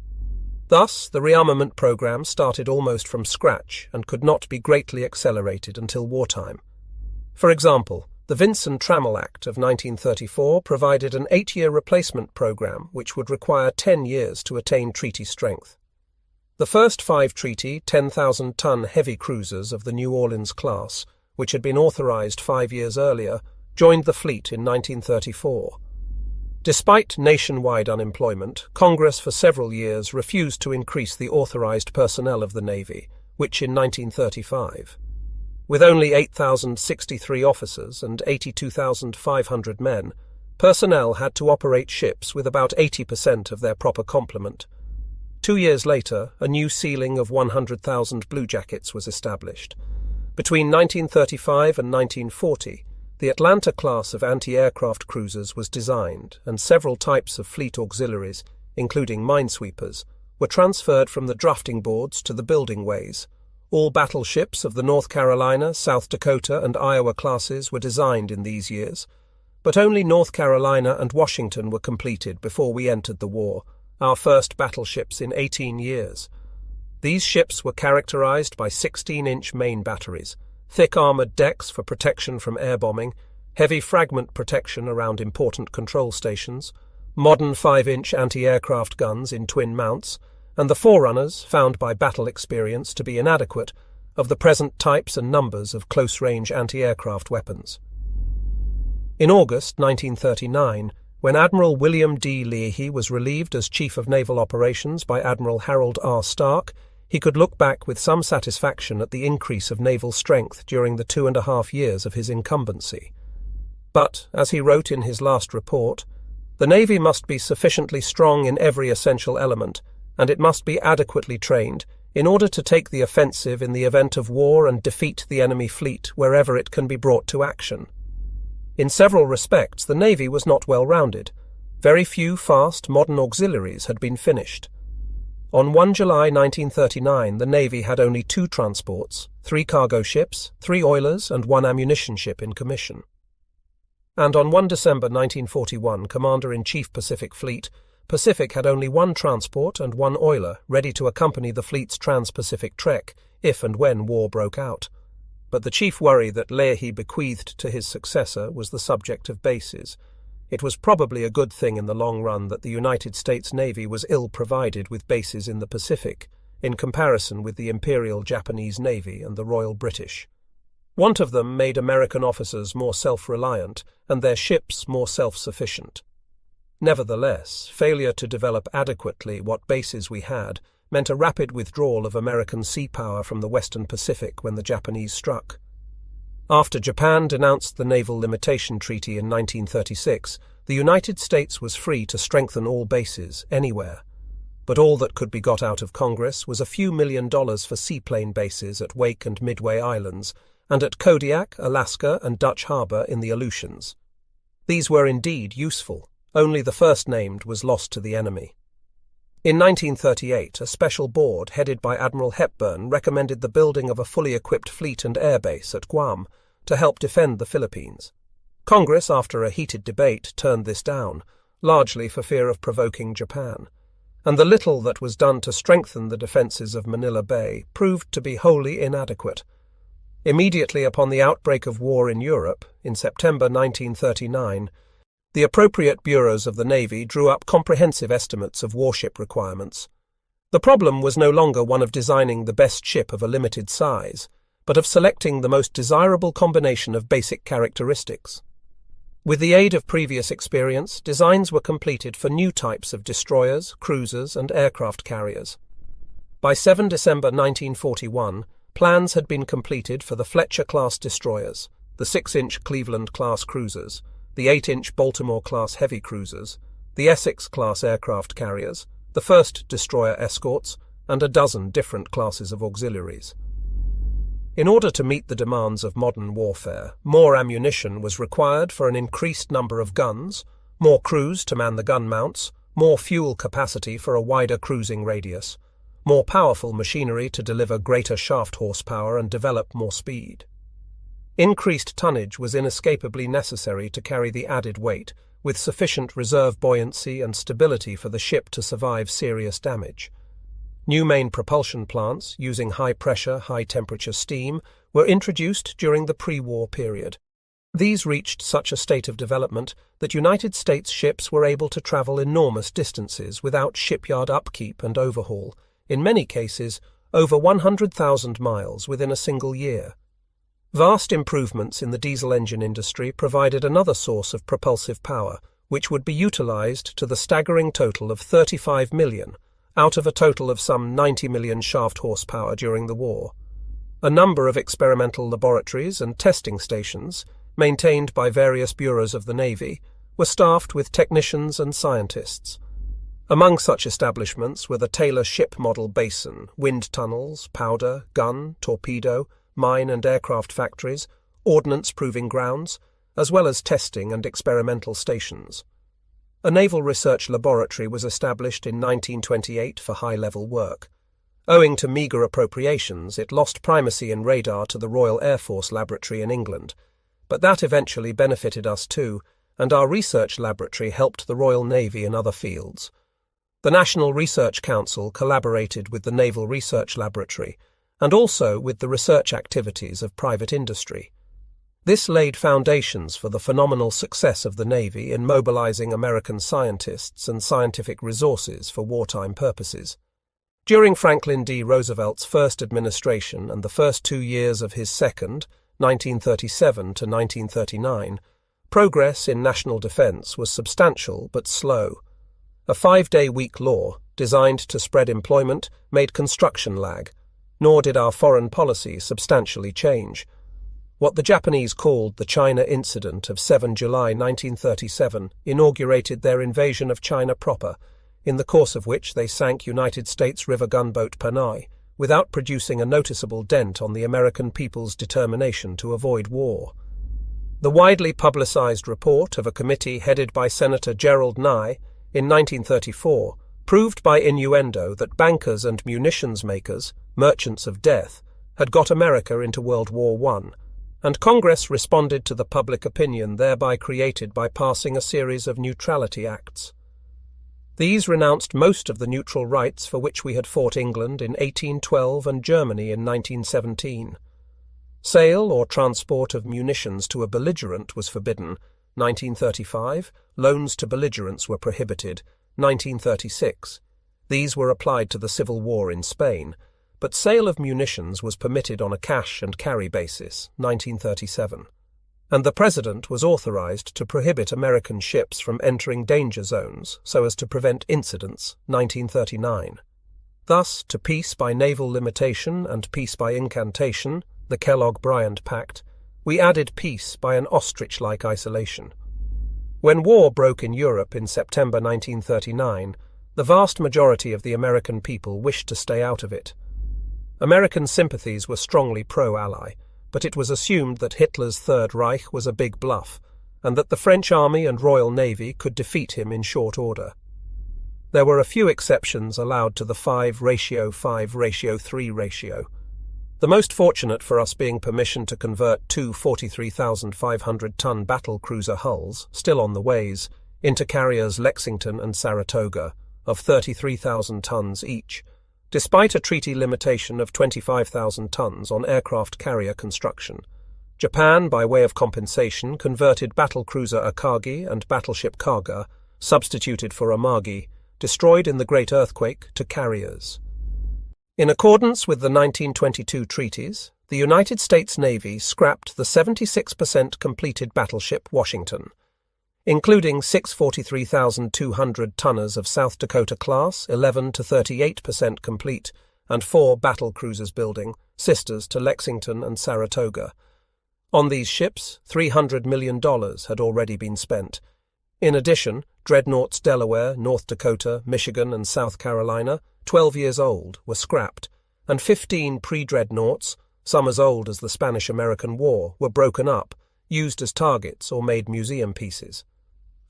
Thus, the rearmament program started almost from scratch and could not be greatly accelerated until wartime. For example, the Vinson-Trammell Act of 1934 provided an 8-year replacement program which would require 10 years to attain treaty strength. The first 5 treaty 10,000-ton heavy cruisers of the New Orleans class, which had been authorized 5 years earlier, joined the fleet in 1934. Despite nationwide unemployment, Congress for several years refused to increase the authorized personnel of the Navy, which in 1935. With only 8,063 officers and 82,500 men, personnel had to operate ships with about 80% of their proper complement. 2 years later, a new ceiling of 100,000 bluejackets was established. Between 1935 and 1940, the Atlanta class of anti-aircraft cruisers was designed, and several types of fleet auxiliaries, including minesweepers, were transferred from the drafting boards to the building ways. All battleships of the North Carolina, South Dakota, and Iowa classes were designed in these years, but only North Carolina and Washington were completed before we entered the war, our first battleships in 18 years. These ships were characterized by 16-inch main batteries, thick armored decks for protection from air bombing, heavy fragment protection around important control stations, modern 5-inch anti-aircraft guns in twin mounts, and the forerunners, found by battle experience to be inadequate, of the present types and numbers of close-range anti-aircraft weapons. In August 1939, when Admiral William D. Leahy was relieved as Chief of Naval Operations by Admiral Harold R. Stark, he could look back with some satisfaction at the increase of naval strength during the 2.5 years of his incumbency. But, as he wrote in his last report, the Navy must be sufficiently strong in every essential element, and it must be adequately trained in order to take the offensive in the event of war and defeat the enemy fleet wherever it can be brought to action. In several respects, the Navy was not well rounded. Very few fast, modern auxiliaries had been finished. On 1 July 1939, the Navy had only 2 transports, 3 cargo ships, 3 oilers, and 1 ammunition ship in commission. And on 1 December 1941, Commander-in-Chief Pacific Fleet, Pacific had only 1 transport and 1 oiler ready to accompany the fleet's trans-Pacific trek if and when war broke out. But the chief worry that Leahy bequeathed to his successor was the subject of bases. It was probably a good thing in the long run that the United States Navy was ill provided with bases in the Pacific, in comparison with the Imperial Japanese Navy and the Royal British. Want of them made American officers more self-reliant and their ships more self-sufficient. Nevertheless, failure to develop adequately what bases we had meant a rapid withdrawal of American sea power from the Western Pacific when the Japanese struck. After Japan denounced the Naval Limitation Treaty in 1936, the United States was free to strengthen all bases, anywhere. But all that could be got out of Congress was a few $1 million for seaplane bases at Wake and Midway Islands, and at Kodiak, Alaska, and Dutch Harbor in the Aleutians. These were indeed useful, only the first named was lost to the enemy. In 1938, a special board headed by Admiral Hepburn recommended the building of a fully equipped fleet and airbase at Guam to help defend the Philippines. Congress, after a heated debate, turned this down, largely for fear of provoking Japan, and the little that was done to strengthen the defences of Manila Bay proved to be wholly inadequate. Immediately upon the outbreak of war in Europe, in September 1939, the appropriate bureaus of the Navy drew up comprehensive estimates of warship requirements. The problem was no longer one of designing the best ship of a limited size, but of selecting the most desirable combination of basic characteristics. With the aid of previous experience, designs were completed for new types of destroyers, cruisers, and aircraft carriers. By 7 December 1941, plans had been completed for the Fletcher-class destroyers, the 6-inch Cleveland-class cruisers, the 8-inch Baltimore-class heavy cruisers, the Essex-class aircraft carriers, the first destroyer escorts, and a dozen different classes of auxiliaries. In order to meet the demands of modern warfare, more ammunition was required for an increased number of guns, more crews to man the gun mounts, more fuel capacity for a wider cruising radius, more powerful machinery to deliver greater shaft horsepower and develop more speed. Increased tonnage was inescapably necessary to carry the added weight, with sufficient reserve buoyancy and stability for the ship to survive serious damage. New main propulsion plants, using high-pressure, high-temperature steam, were introduced during the pre-war period. These reached such a state of development that United States ships were able to travel enormous distances without shipyard upkeep and overhaul, in many cases over 100,000 miles within a single year. Vast improvements in the diesel engine industry provided another source of propulsive power, which would be utilized to the staggering total of 35 million, out of a total of some 90 million shaft horsepower during the war. A number of experimental laboratories and testing stations, maintained by various bureaus of the Navy, were staffed with technicians and scientists. Among such establishments were the Taylor Ship Model Basin, wind tunnels, powder, gun, torpedo, mine and aircraft factories, ordnance proving grounds, as well as testing and experimental stations. A naval research laboratory was established in 1928 for high-level work. Owing to meagre appropriations, it lost primacy in radar to the Royal Air Force Laboratory in England, but that eventually benefited us too, and our research laboratory helped the Royal Navy in other fields. The National Research Council collaborated with the Naval Research Laboratory and also with the research activities of private industry. This laid foundations for the phenomenal success of the Navy in mobilizing American scientists and scientific resources for wartime purposes. During Franklin D. Roosevelt's first administration and the first 2 years of his second, 1937 to 1939, progress in national defense was substantial but slow. A 5-day-week law, designed to spread employment, made construction lag, nor did our foreign policy substantially change. What the Japanese called the China Incident of 7 July 1937 inaugurated their invasion of China proper, in the course of which they sank United States river gunboat Panay, without producing a noticeable dent on the American people's determination to avoid war. The widely publicized report of a committee headed by Senator Gerald Nye in 1934 proved by innuendo that bankers and munitions makers, merchants of death, had got America into World War I, and Congress responded to the public opinion thereby created by passing a series of Neutrality Acts. These renounced most of the neutral rights for which we had fought England in 1812 and Germany in 1917. Sale or transport of munitions to a belligerent was forbidden, 1935, loans to belligerents were prohibited, 1936. These were applied to the Civil War in Spain, but sale of munitions was permitted on a cash and carry basis, 1937. And the President was authorized to prohibit American ships from entering danger zones so as to prevent incidents, 1939. Thus, to peace by naval limitation and peace by incantation, the Kellogg-Briand Pact, we added peace by an ostrich-like isolation. When war broke in Europe in September 1939, the vast majority of the American people wished to stay out of it. American sympathies were strongly pro-Ally, but it was assumed that Hitler's Third Reich was a big bluff, and that the French Army and Royal Navy could defeat him in short order. There were a few exceptions allowed to the 5:5:3 ratio. The most fortunate for us being permission to convert 2 43,500-ton battlecruiser hulls, still on the ways, into carriers Lexington and Saratoga, of 33,000 tons each, despite a treaty limitation of 25,000 tons on aircraft carrier construction. Japan, by way of compensation, converted battlecruiser Akagi and battleship Kaga, substituted for Amagi, destroyed in the Great Earthquake, to carriers. In accordance with the 1922 treaties, the United States Navy scrapped the 76% completed battleship Washington, including 6 43,200 tonners of South Dakota class, 11 to 38% complete, and 4 battle cruisers building, sisters to Lexington and Saratoga. On these ships, $300 million had already been spent. In addition, dreadnoughts Delaware, North Dakota, Michigan, and South Carolina, 12 years old, were scrapped, and 15 pre-dreadnoughts, some as old as the Spanish-American War, were broken up, used as targets or made museum pieces.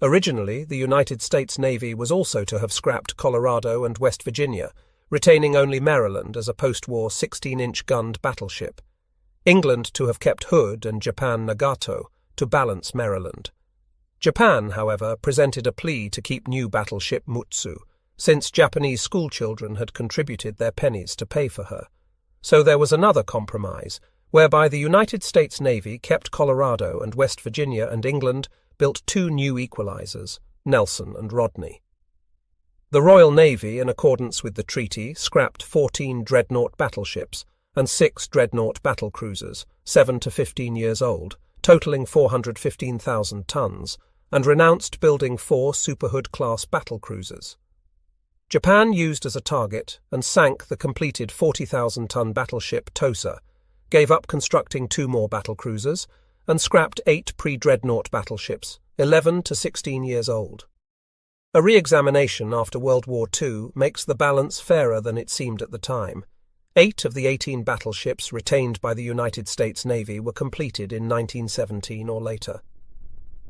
Originally, the United States Navy was also to have scrapped Colorado and West Virginia, retaining only Maryland as a post-war 16-inch gunned battleship. England to have kept Hood and Japan Nagato to balance Maryland. Japan, however, presented a plea to keep new battleship Mutsu, since Japanese schoolchildren had contributed their pennies to pay for her. So there was another compromise, whereby the United States Navy kept Colorado and West Virginia, and England built 2 new equalizers, Nelson and Rodney. The Royal Navy, in accordance with the treaty, scrapped 14 dreadnought battleships and 6 dreadnought battlecruisers, 7 to 15 years old, totaling 415,000 tons, and renounced building 4 Superhood-class battlecruisers. Japan used as a target and sank the completed 40,000-ton battleship Tosa, gave up constructing 2 more battlecruisers, and scrapped 8 pre-dreadnought battleships, 11 to 16 years old. A re-examination after World War II makes the balance fairer than it seemed at the time. 8 of the 18 battleships retained by the United States Navy were completed in 1917 or later.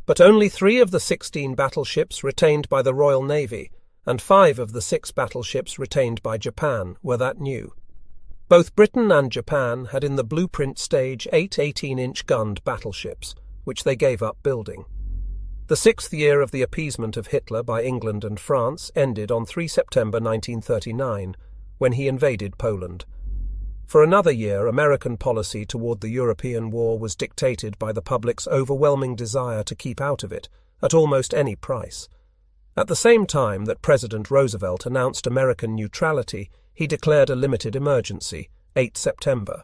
But only 3 of the 16 battleships retained by the Royal Navy and 5 of the 6 battleships retained by Japan were that new. Both Britain and Japan had in the blueprint stage 8 18-inch gunned battleships, which they gave up building. The 6th year of the appeasement of Hitler by England and France ended on 3 September 1939, when he invaded Poland. For another year, American policy toward the European war was dictated by the public's overwhelming desire to keep out of it, at almost any price. At the same time that President Roosevelt announced American neutrality, he declared a limited emergency, 8 September.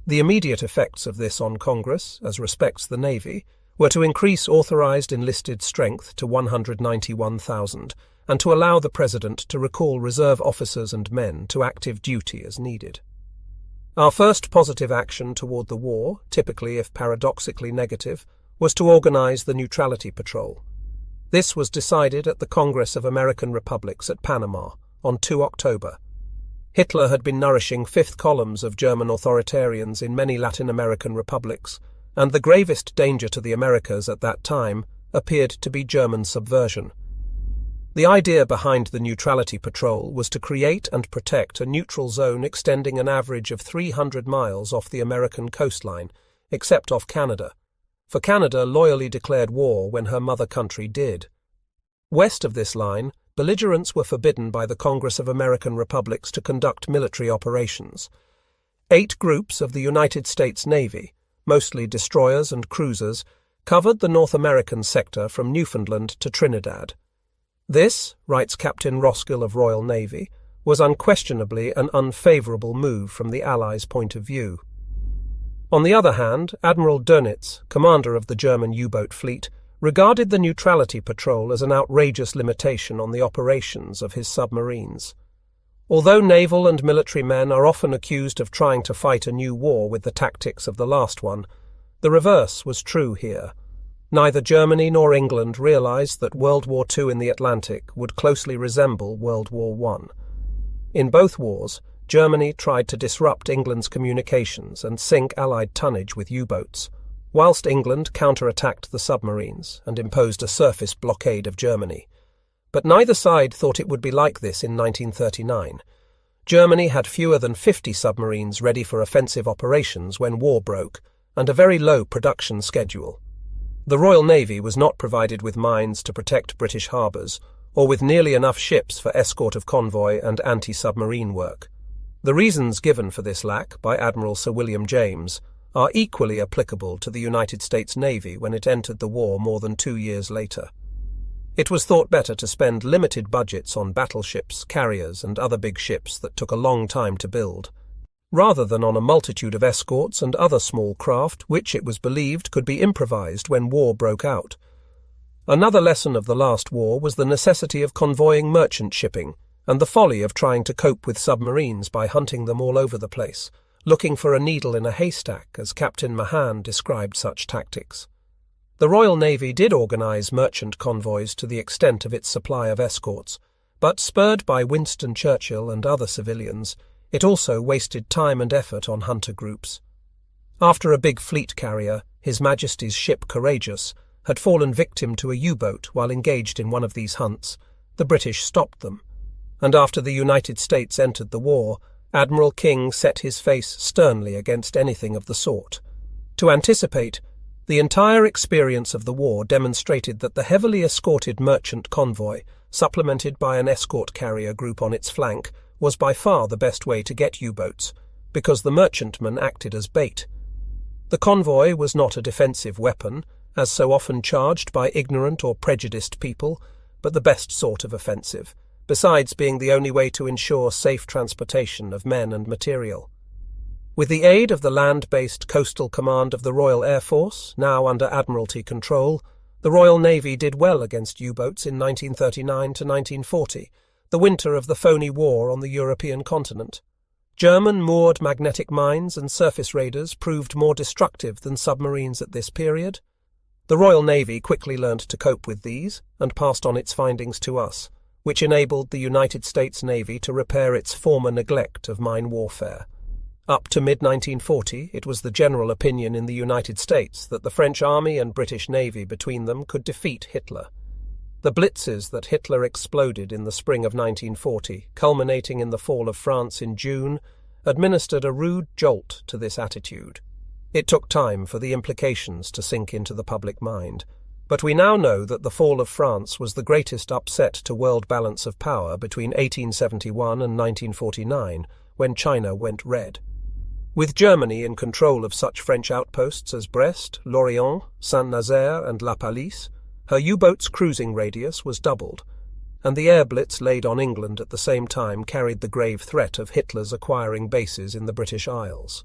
The immediate effects of this on Congress, as respects the Navy, were to increase authorized enlisted strength to 191,000 and to allow the President to recall reserve officers and men to active duty as needed. Our first positive action toward the war, typically if paradoxically negative, was to organize the Neutrality Patrol. This was decided at the Congress of American Republics at Panama on 2 October. Hitler had been nourishing fifth columns of German authoritarians in many Latin American republics, and the gravest danger to the Americas at that time appeared to be German subversion. The idea behind the Neutrality Patrol was to create and protect a neutral zone extending an average of 300 miles off the American coastline, except off Canada, for Canada loyally declared war when her mother country did. West of this line, belligerents were forbidden by the Congress of American Republics to conduct military operations. 8 groups of the United States Navy, mostly destroyers and cruisers, covered the North American sector from Newfoundland to Trinidad. This, writes Captain Roskill of Royal Navy, was unquestionably an unfavourable move from the Allies' point of view. On the other hand, Admiral Dönitz, commander of the German U-boat fleet, regarded the Neutrality Patrol as an outrageous limitation on the operations of his submarines. Although naval and military men are often accused of trying to fight a new war with the tactics of the last one, the reverse was true here. Neither Germany nor England realized that World War II in the Atlantic would closely resemble World War I. In both wars, Germany tried to disrupt England's communications and sink Allied tonnage with U-boats, whilst England counterattacked the submarines and imposed a surface blockade of Germany. But neither side thought it would be like this in 1939. Germany had fewer than 50 submarines ready for offensive operations when war broke, and a very low production schedule. The Royal Navy was not provided with mines to protect British harbours, or with nearly enough ships for escort of convoy and anti-submarine work. The reasons given for this lack by Admiral Sir William James are equally applicable to the United States Navy when it entered the war more than 2 years later. It was thought better to spend limited budgets on battleships, carriers, and other big ships that took a long time to build, rather than on a multitude of escorts and other small craft which it was believed could be improvised when war broke out. Another lesson of the last war was the necessity of convoying merchant shipping and the folly of trying to cope with submarines by hunting them all over the place, looking for a needle in a haystack, as Captain Mahan described such tactics. The Royal Navy did organise merchant convoys to the extent of its supply of escorts, but spurred by Winston Churchill and other civilians, it also wasted time and effort on hunter groups. After a big fleet carrier, His Majesty's ship Courageous, had fallen victim to a U-boat while engaged in one of these hunts, the British stopped them, and after the United States entered the war, Admiral King set his face sternly against anything of the sort. To anticipate, the entire experience of the war demonstrated that the heavily escorted merchant convoy, supplemented by an escort carrier group on its flank, was by far the best way to get U-boats, because the merchantmen acted as bait. The convoy was not a defensive weapon, as so often charged by ignorant or prejudiced people, but the best sort of offensive, besides being the only way to ensure safe transportation of men and material. With the aid of the land-based Coastal Command of the Royal Air Force, now under Admiralty control, the Royal Navy did well against U-boats in 1939 to 1940, the winter of the phony war on the European continent. German moored magnetic mines and surface raiders proved more destructive than submarines at this period. The Royal Navy quickly learned to cope with these and passed on its findings to us, which enabled the United States Navy to repair its former neglect of mine warfare. Up to mid-1940, it was the general opinion in the United States that the French army and British navy between them could defeat Hitler. The blitzes that Hitler exploded in the spring of 1940, culminating in the fall of France in June, administered a rude jolt to this attitude. It took time for the implications to sink into the public mind, but we now know that the fall of France was the greatest upset to world balance of power between 1871 and 1949, when China went red. With Germany in control of such French outposts as Brest, Lorient, Saint-Nazaire and La Pallice, her U-boat's cruising radius was doubled, and the air blitz laid on England at the same time carried the grave threat of Hitler's acquiring bases in the British Isles.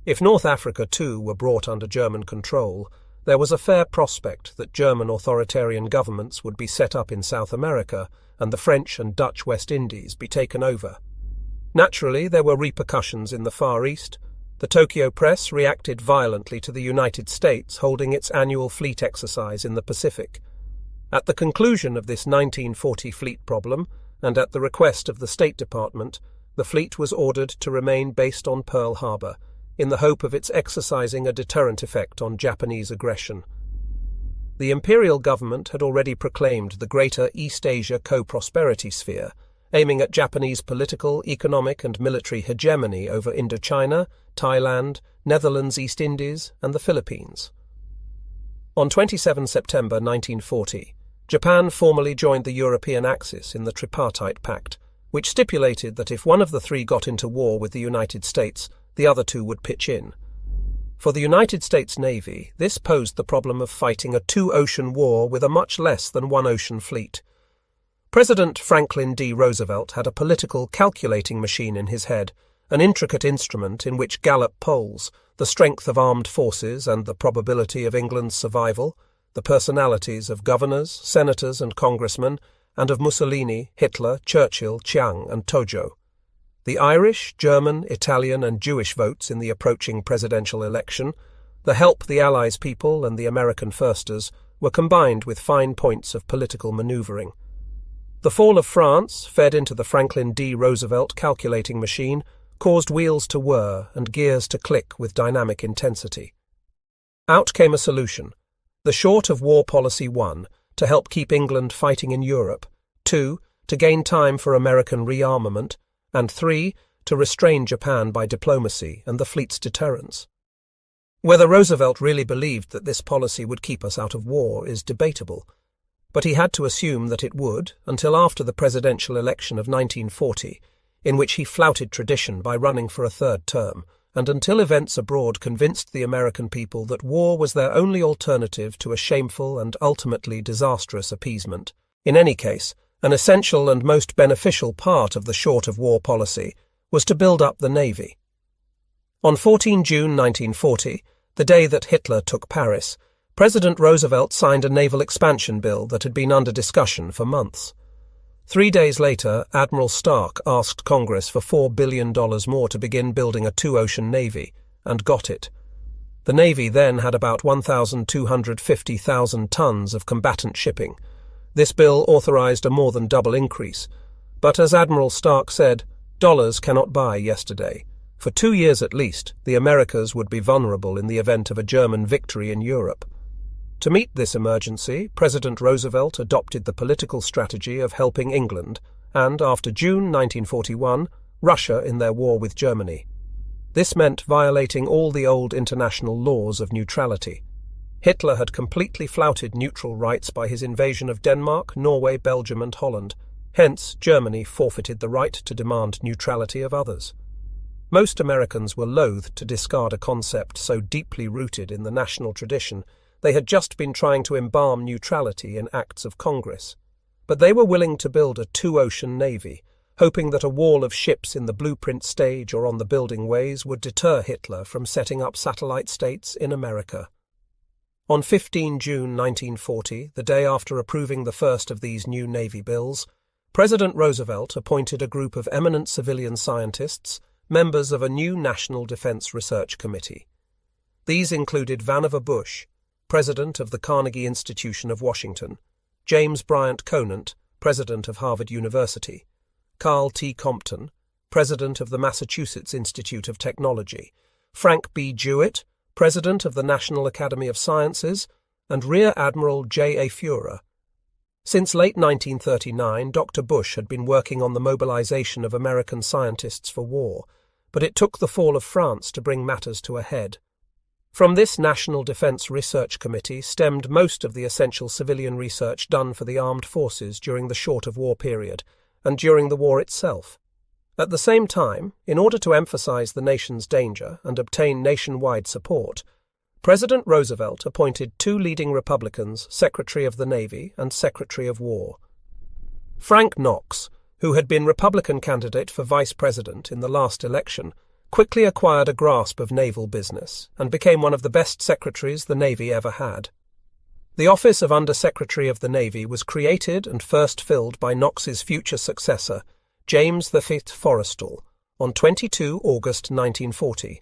If North Africa too were brought under German control, there was a fair prospect that German authoritarian governments would be set up in South America and the French and Dutch West Indies be taken over. Naturally, there were repercussions in the Far East. The Tokyo press reacted violently to the United States holding its annual fleet exercise in the Pacific. At the conclusion of this 1940 fleet problem, and at the request of the State Department, the fleet was ordered to remain based on Pearl Harbor, in the hope of its exercising a deterrent effect on Japanese aggression. The imperial government had already proclaimed the Greater East Asia Co-Prosperity Sphere, aiming at Japanese political, economic and military hegemony over Indochina, Thailand, Netherlands East Indies and the Philippines. On 27 September 1940, Japan formally joined the European Axis in the Tripartite Pact, which stipulated that if one of the three got into war with the United States, the other two would pitch in. For the United States Navy, this posed the problem of fighting a two-ocean war with a much less than one-ocean fleet. President Franklin D. Roosevelt had a political calculating machine in his head, an intricate instrument in which Gallup polls, the strength of armed forces and the probability of England's survival, the personalities of governors, senators and congressmen, and of Mussolini, Hitler, Churchill, Chiang and Tojo. The Irish, German, Italian and Jewish votes in the approaching presidential election, the help the Allies' people and the American firsters, were combined with fine points of political manoeuvring. The fall of France, fed into the Franklin D. Roosevelt calculating machine, caused wheels to whir and gears to click with dynamic intensity. Out came a solution. The short of war policy 1, to help keep England fighting in Europe, 2, to gain time for American rearmament, and 3, to restrain Japan by diplomacy and the fleet's deterrence. Whether Roosevelt really believed that this policy would keep us out of war is debatable, but he had to assume that it would until after the presidential election of 1940, in which he flouted tradition by running for a third term, and until events abroad convinced the American people that war was their only alternative to a shameful and ultimately disastrous appeasement. In any case, an essential and most beneficial part of the short-of-war policy was to build up the Navy. On 14 June 1940, the day that Hitler took Paris, President Roosevelt signed a naval expansion bill that had been under discussion for months. 3 days later, Admiral Stark asked Congress for $4 billion more to begin building a two-ocean navy, and got it. The Navy then had about 1,250,000 tons of combatant shipping. This bill authorized a more than double increase, but as Admiral Stark said, dollars cannot buy yesterday. For 2 years at least, the Americas would be vulnerable in the event of a German victory in Europe. To meet this emergency, President Roosevelt adopted the political strategy of helping England and, after June 1941, Russia in their war with Germany. This meant violating all the old international laws of neutrality. Hitler had completely flouted neutral rights by his invasion of Denmark, Norway, Belgium and Holland. Hence, Germany forfeited the right to demand neutrality of others. Most Americans were loath to discard a concept so deeply rooted in the national tradition. They had just been trying to embalm neutrality in acts of Congress. But they were willing to build a two-ocean navy, hoping that a wall of ships in the blueprint stage or on the building ways would deter Hitler from setting up satellite states in America. On 15 June 1940, the day after approving the first of these new Navy bills, President Roosevelt appointed a group of eminent civilian scientists, members of a new National Defense Research Committee. These included Vannevar Bush, President of the Carnegie Institution of Washington, James Bryant Conant, President of Harvard University, Carl T. Compton, President of the Massachusetts Institute of Technology, Frank B. Jewett, President of the National Academy of Sciences, and Rear Admiral J. A. Fuhrer. Since late 1939, Dr. Bush had been working on the mobilization of American scientists for war, but it took the fall of France to bring matters to a head. From this National Defense Research Committee stemmed most of the essential civilian research done for the armed forces during the short-of-war period and during the war itself. At the same time, in order to emphasize the nation's danger and obtain nationwide support, President Roosevelt appointed two leading Republicans Secretary of the Navy and Secretary of War. Frank Knox, who had been Republican candidate for vice president in the last election, quickly acquired a grasp of naval business and became one of the best secretaries the Navy ever had. The office of Under Secretary of the Navy was created and first filled by Knox's future successor, James V. Forrestal, on 22 August 1940.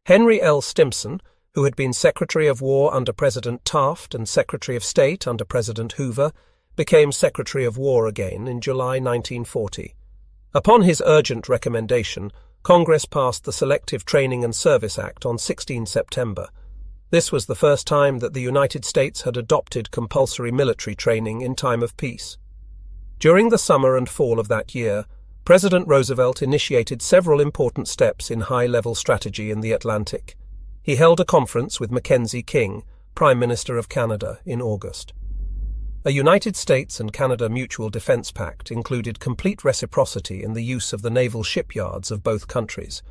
Henry L. Stimson, who had been Secretary of War under President Taft and Secretary of State under President Hoover, became Secretary of War again in July 1940. Upon his urgent recommendation, Congress passed the Selective Training and Service Act on 16 September. This was the first time that the United States had adopted compulsory military training in time of peace. During the summer and fall of that year, President Roosevelt initiated several important steps in high-level strategy in the Atlantic. He held a conference with Mackenzie King, Prime Minister of Canada, in August. A United States and Canada Mutual Defense Pact included complete reciprocity in the use of the naval shipyards of both countries.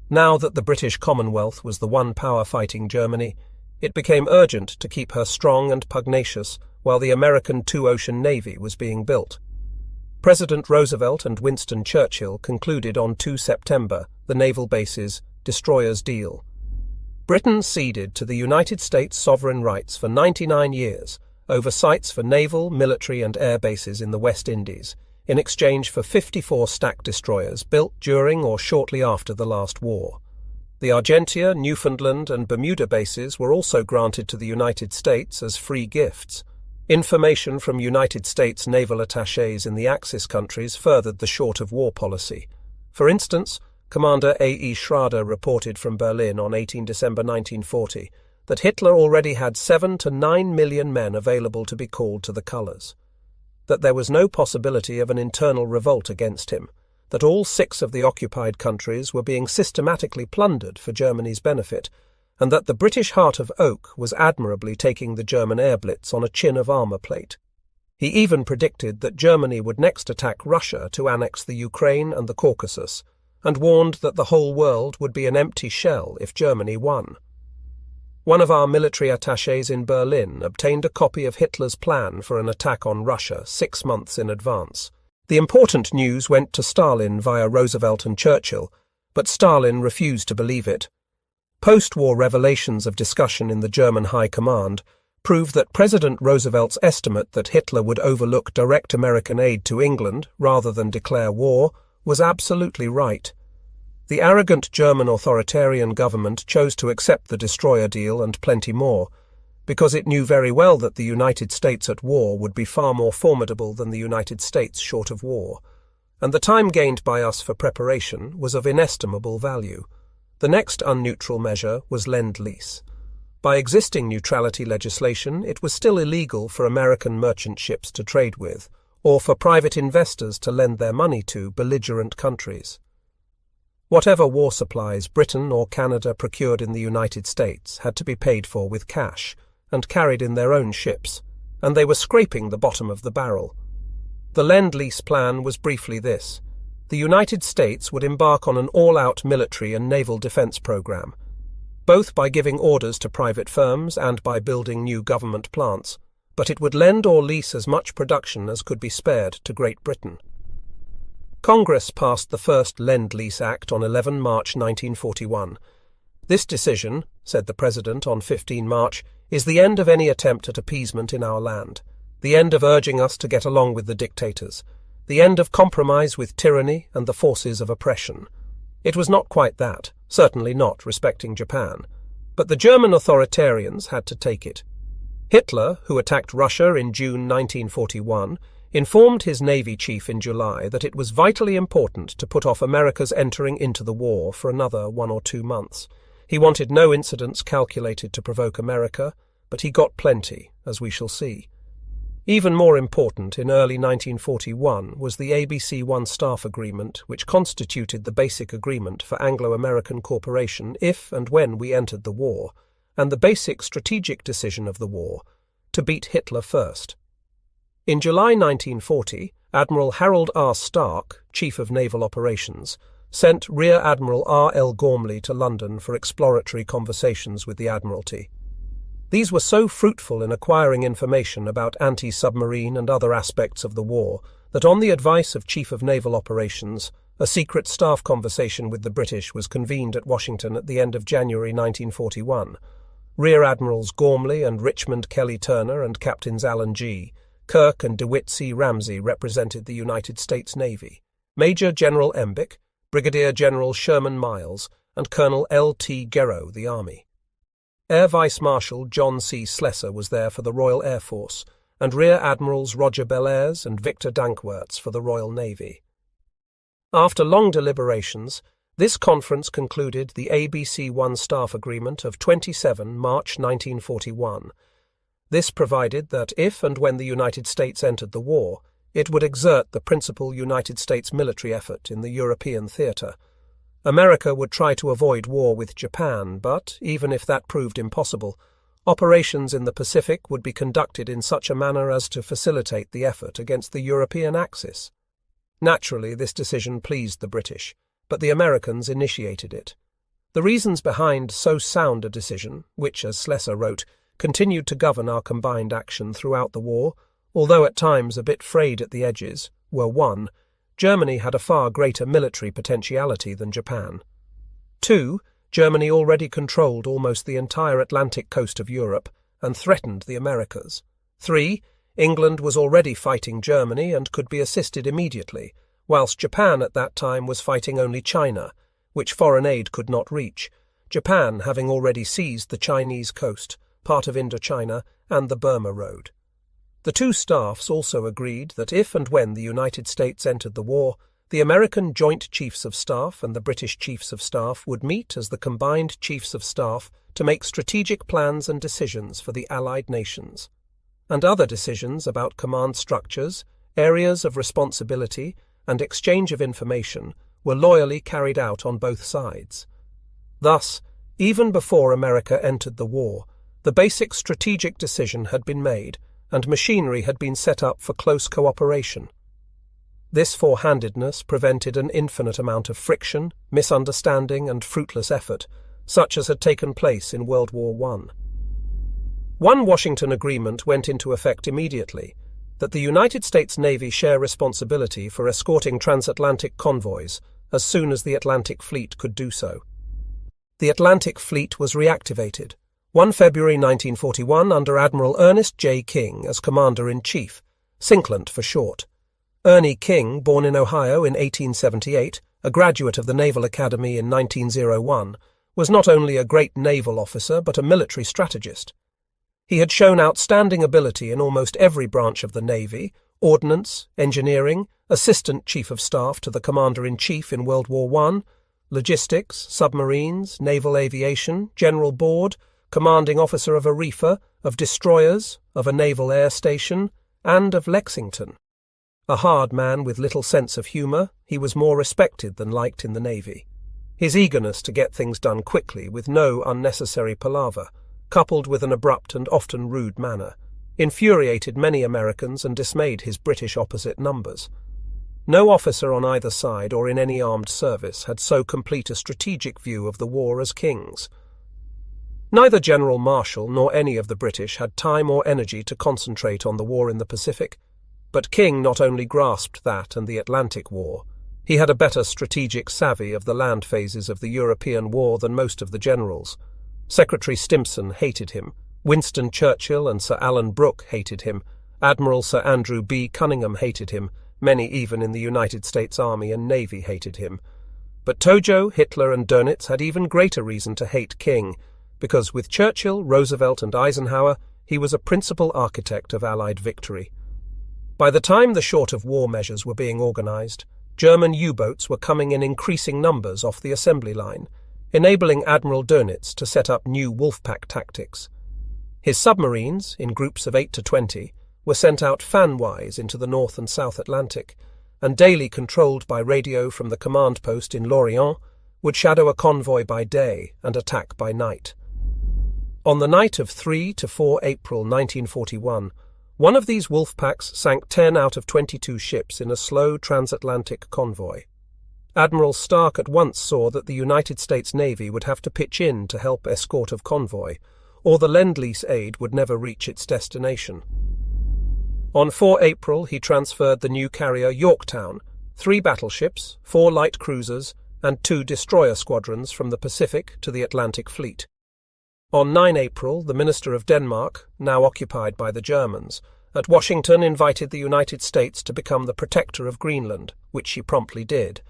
Now that the British Commonwealth was the one power fighting Germany, it became urgent to keep her strong and pugnacious while the American two-ocean navy was being built. President Roosevelt and Winston Churchill concluded on 2 September the naval bases Destroyers Deal. Britain ceded to the United States sovereign rights for 99 years over sites for naval, military and air bases in the West Indies, in exchange for 54 stack destroyers built during or shortly after the last war. The Argentia, Newfoundland and Bermuda bases were also granted to the United States as free gifts. Information from United States naval attachés in the Axis countries furthered the short-of-war policy. For instance, Commander A. E. Schrader reported from Berlin on 18 December 1940 that Hitler already had 7 to 9 million men available to be called to the colours, that there was no possibility of an internal revolt against him, that all 6 of the occupied countries were being systematically plundered for Germany's benefit, and that the British Heart of Oak was admirably taking the German air blitz on a chin of armour plate. He even predicted that Germany would next attack Russia to annex the Ukraine and the Caucasus, and warned that the whole world would be an empty shell if Germany won. One of our military attachés in Berlin obtained a copy of Hitler's plan for an attack on Russia 6 months in advance. The important news went to Stalin via Roosevelt and Churchill, but Stalin refused to believe it. Post-war revelations of discussion in the German High Command prove that President Roosevelt's estimate that Hitler would overlook direct American aid to England rather than declare war was absolutely right. The arrogant German authoritarian government chose to accept the destroyer deal and plenty more, because it knew very well that the United States at war would be far more formidable than the United States short of war, and the time gained by us for preparation was of inestimable value. The next unneutral measure was Lend-Lease. By existing neutrality legislation, it was still illegal for American merchant ships to trade with, or for private investors to lend their money to belligerent countries. Whatever war supplies Britain or Canada procured in the United States had to be paid for with cash and carried in their own ships, and they were scraping the bottom of the barrel. The Lend-Lease plan was briefly this. The United States would embark on an all-out military and naval defense program, both by giving orders to private firms and by building new government plants, but it would lend or lease as much production as could be spared to Great Britain. Congress passed the first Lend-Lease Act on 11 March 1941. This decision, said the President on 15 March, is the end of any attempt at appeasement in our land, the end of urging us to get along with the dictators, the end of compromise with tyranny and the forces of oppression. It was not quite that, certainly not respecting Japan, but the German authoritarians had to take it. Hitler, who attacked Russia in June 1941, informed his Navy chief in July that it was vitally important to put off America's entering into the war for another 1 or 2 months. He wanted no incidents calculated to provoke America, but he got plenty, as we shall see. Even more important in early 1941 was the ABC-1 Staff Agreement, which constituted the basic agreement for Anglo-American cooperation if and when we entered the war, and the basic strategic decision of the war, to beat Hitler first. In July 1940, Admiral Harold R. Stark, Chief of Naval Operations, sent Rear Admiral R. L. Gormley to London for exploratory conversations with the Admiralty. These were so fruitful in acquiring information about anti-submarine and other aspects of the war that on the advice of Chief of Naval Operations, a secret staff conversation with the British was convened at Washington at the end of January 1941. Rear Admirals Gormley and Richmond Kelly Turner and Captains Allen G. Kirk and DeWitt C. Ramsey represented the United States Navy. Major General Embick, Brigadier General Sherman Miles, and Colonel L. T. Garrow, the Army. Air Vice Marshal John C. Slessor was there for the Royal Air Force, and Rear Admirals Roger Bellairs and Victor Danckwerts for the Royal Navy. After long deliberations, this conference concluded the ABC-1 Staff Agreement of 27 March 1941. This provided that if and when the United States entered the war, it would exert the principal United States military effort in the European theatre. America would try to avoid war with Japan, but, even if that proved impossible, operations in the Pacific would be conducted in such a manner as to facilitate the effort against the European Axis. Naturally, this decision pleased the British, but the Americans initiated it. The reasons behind so sound a decision, which, as Slessor wrote, continued to govern our combined action throughout the war, although at times a bit frayed at the edges, were 1. Germany had a far greater military potentiality than Japan. 2. Germany already controlled almost the entire Atlantic coast of Europe and threatened the Americas. 3. England was already fighting Germany and could be assisted immediately, whilst Japan at that time was fighting only China, which foreign aid could not reach, Japan having already seized the Chinese coast, part of Indochina, and the Burma Road. The two staffs also agreed that if and when the United States entered the war, the American Joint Chiefs of Staff and the British Chiefs of Staff would meet as the combined Chiefs of Staff to make strategic plans and decisions for the Allied nations, and other decisions about command structures, areas of responsibility, and exchange of information were loyally carried out on both sides. Thus, even before America entered the war, the basic strategic decision had been made, and machinery had been set up for close cooperation. This forehandedness prevented an infinite amount of friction, misunderstanding, and fruitless effort, such as had taken place in World War I. One Washington agreement went into effect immediately, that the United States Navy share responsibility for escorting transatlantic convoys as soon as the Atlantic Fleet could do so. The Atlantic Fleet was reactivated, 1 February 1941 under Admiral Ernest J. King as Commander-in-Chief, Sinklant for short. Ernie King, born in Ohio in 1878, a graduate of the Naval Academy in 1901, was not only a great naval officer but a military strategist. He had shown outstanding ability in almost every branch of the Navy: ordnance, engineering, assistant chief of staff to the commander-in-chief in World War I, logistics, submarines, naval aviation, general board, commanding officer of a reefer, of destroyers, of a naval air station, and of Lexington. A hard man with little sense of humour, he was more respected than liked in the Navy. His eagerness to get things done quickly with no unnecessary palaver, coupled with an abrupt and often rude manner, infuriated many Americans and dismayed his British opposite numbers. No officer on either side or in any armed service had so complete a strategic view of the war as King's. Neither General Marshall nor any of the British had time or energy to concentrate on the war in the Pacific, but King not only grasped that and the Atlantic War, he had a better strategic savvy of the land phases of the European war than most of the generals. Secretary Stimson hated him, Winston Churchill and Sir Alan Brooke hated him, Admiral Sir Andrew B. Cunningham hated him, many even in the United States Army and Navy hated him. But Tojo, Hitler and Dönitz had even greater reason to hate King, because with Churchill, Roosevelt and Eisenhower, he was a principal architect of Allied victory. By the time the short-of-war measures were being organized, German U-boats were coming in increasing numbers off the assembly line, enabling Admiral Dönitz to set up new wolfpack tactics. His submarines, in groups of 8 to 20, were sent out fan-wise into the North and South Atlantic, and daily controlled by radio from the command post in Lorient, would shadow a convoy by day and attack by night. On the night of 3 to 4 April 1941, one of these wolfpacks sank 10 out of 22 ships in a slow transatlantic convoy. Admiral Stark at once saw that the United States Navy would have to pitch in to help escort of convoy, or the Lend-Lease aid would never reach its destination. On 4 April, he transferred the new carrier Yorktown, 3 battleships, 4 light cruisers, and 2 destroyer squadrons from the Pacific to the Atlantic Fleet. On 9 April, the Minister of Denmark, now occupied by the Germans, at Washington invited the United States to become the protector of Greenland, which she promptly did,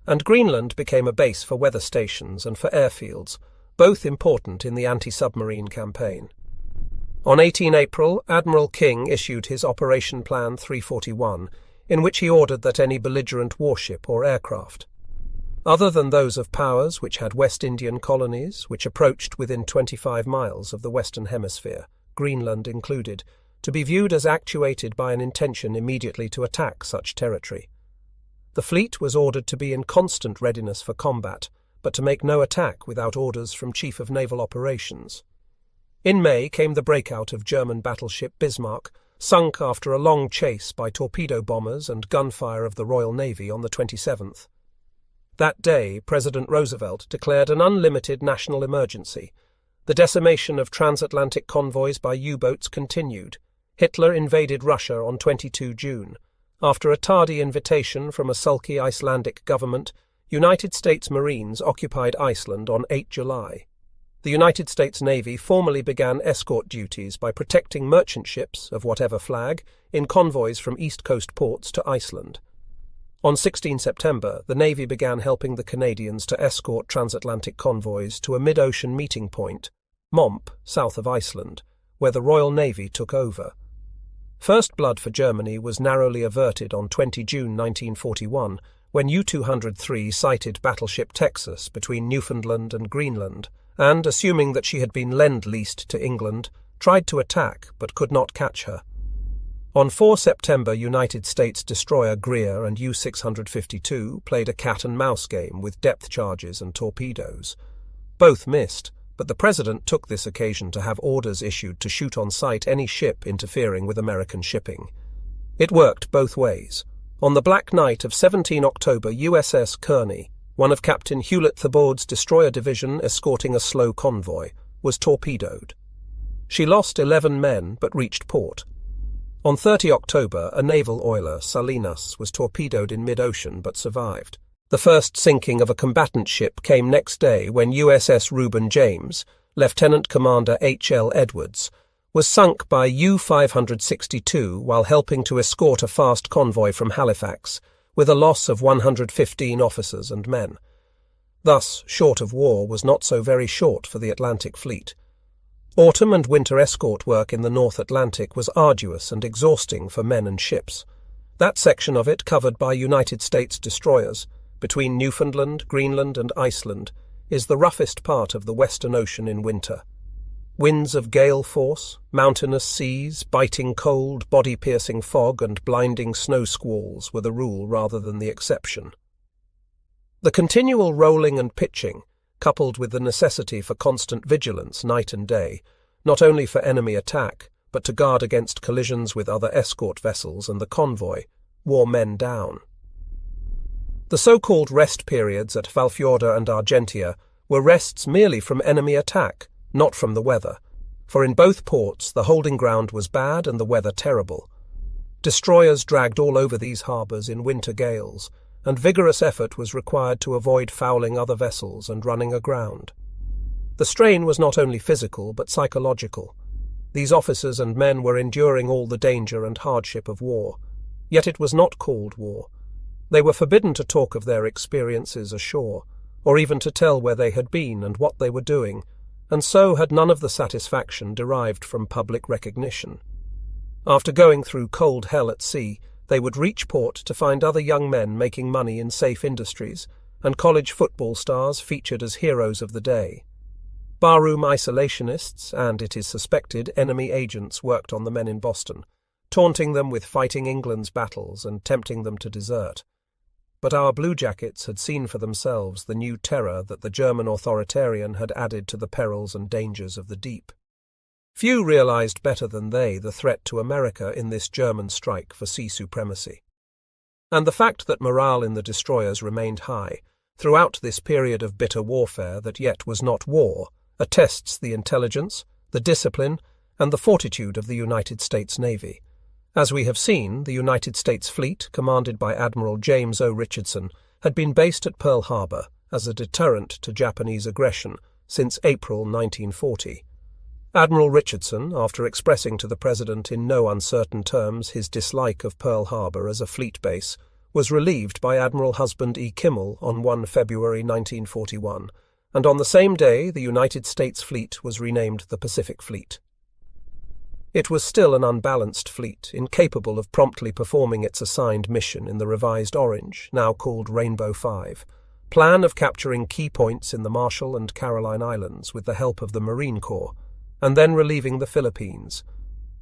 and Greenland became a base for weather stations and for airfields, both important in the anti-submarine campaign. On 18 April, Admiral King issued his Operation Plan 341, in which he ordered that any belligerent warship or aircraft, other than those of powers which had West Indian colonies which approached within 25 miles of the Western Hemisphere, Greenland included, to be viewed as actuated by an intention immediately to attack such territory. The fleet was ordered to be in constant readiness for combat, but to make no attack without orders from Chief of Naval Operations. In May came the breakout of German battleship Bismarck, sunk after a long chase by torpedo bombers and gunfire of the Royal Navy on the 27th. That day, President Roosevelt declared an unlimited national emergency. The decimation of transatlantic convoys by U-boats continued. Hitler invaded Russia on 22 June. After a tardy invitation from a sulky Icelandic government, United States Marines occupied Iceland on 8 July. The United States Navy formally began escort duties by protecting merchant ships, of whatever flag, in convoys from East Coast ports to Iceland. On 16 September, the Navy began helping the Canadians to escort transatlantic convoys to a mid-ocean meeting point, Momp, south of Iceland, where the Royal Navy took over. First blood for Germany was narrowly averted on 20 June 1941, when U-203 sighted Battleship Texas between Newfoundland and Greenland, and, assuming that she had been lend-leased to England, tried to attack but could not catch her. On 4 September, United States destroyer Greer and U-652 played a cat-and-mouse game with depth charges and torpedoes. Both missed, but the President took this occasion to have orders issued to shoot on sight any ship interfering with American shipping. It worked both ways. On the black night of 17 October, USS Kearney, one of Captain Hewlett Thibaud's destroyer division escorting a slow convoy, was torpedoed. She lost 11 men but reached port. On 30 October, a naval oiler, Salinas, was torpedoed in mid-ocean but survived. The first sinking of a combatant ship came next day when USS Reuben James, Lieutenant Commander H.L. Edwards, was sunk by U-562 while helping to escort a fast convoy from Halifax, with a loss of 115 officers and men. Thus, short of war was not so very short for the Atlantic Fleet. Autumn and winter escort work in the North Atlantic was arduous and exhausting for men and ships. That section of it covered by United States destroyers, between Newfoundland, Greenland and Iceland, is the roughest part of the Western Ocean in winter. Winds of gale force, mountainous seas, biting cold, body-piercing fog and blinding snow squalls were the rule rather than the exception. The continual rolling and pitching, coupled with the necessity for constant vigilance night and day, not only for enemy attack, but to guard against collisions with other escort vessels and the convoy, wore men down. The so-called rest periods at Valfjorda and Argentia were rests merely from enemy attack, not from the weather, for in both ports the holding ground was bad and the weather terrible. Destroyers dragged all over these harbours in winter gales, and vigorous effort was required to avoid fouling other vessels and running aground. The strain was not only physical but psychological. These officers and men were enduring all the danger and hardship of war, yet it was not called war. They were forbidden to talk of their experiences ashore, or even to tell where they had been and what they were doing, and so had none of the satisfaction derived from public recognition. After going through cold hell at sea, they would reach port to find other young men making money in safe industries, and college football stars featured as heroes of the day. Barroom isolationists and, it is suspected, enemy agents worked on the men in Boston, taunting them with fighting England's battles and tempting them to desert. But our bluejackets had seen for themselves the new terror that the German authoritarian had added to the perils and dangers of the deep. Few realized better than they the threat to America in this German strike for sea supremacy. And the fact that morale in the destroyers remained high throughout this period of bitter warfare that yet was not war attests the intelligence, the discipline, and the fortitude of the United States Navy. As we have seen, the United States fleet, commanded by Admiral James O. Richardson, had been based at Pearl Harbor as a deterrent to Japanese aggression since April 1940. Admiral Richardson, after expressing to the President in no uncertain terms his dislike of Pearl Harbor as a fleet base, was relieved by Admiral Husband E. Kimmel on 1 February 1941, and on the same day the United States fleet was renamed the Pacific Fleet. It was still an unbalanced fleet, incapable of promptly performing its assigned mission in the revised Orange, now called Rainbow 5, plan of capturing key points in the Marshall and Caroline Islands with the help of the Marine Corps, and then relieving the Philippines.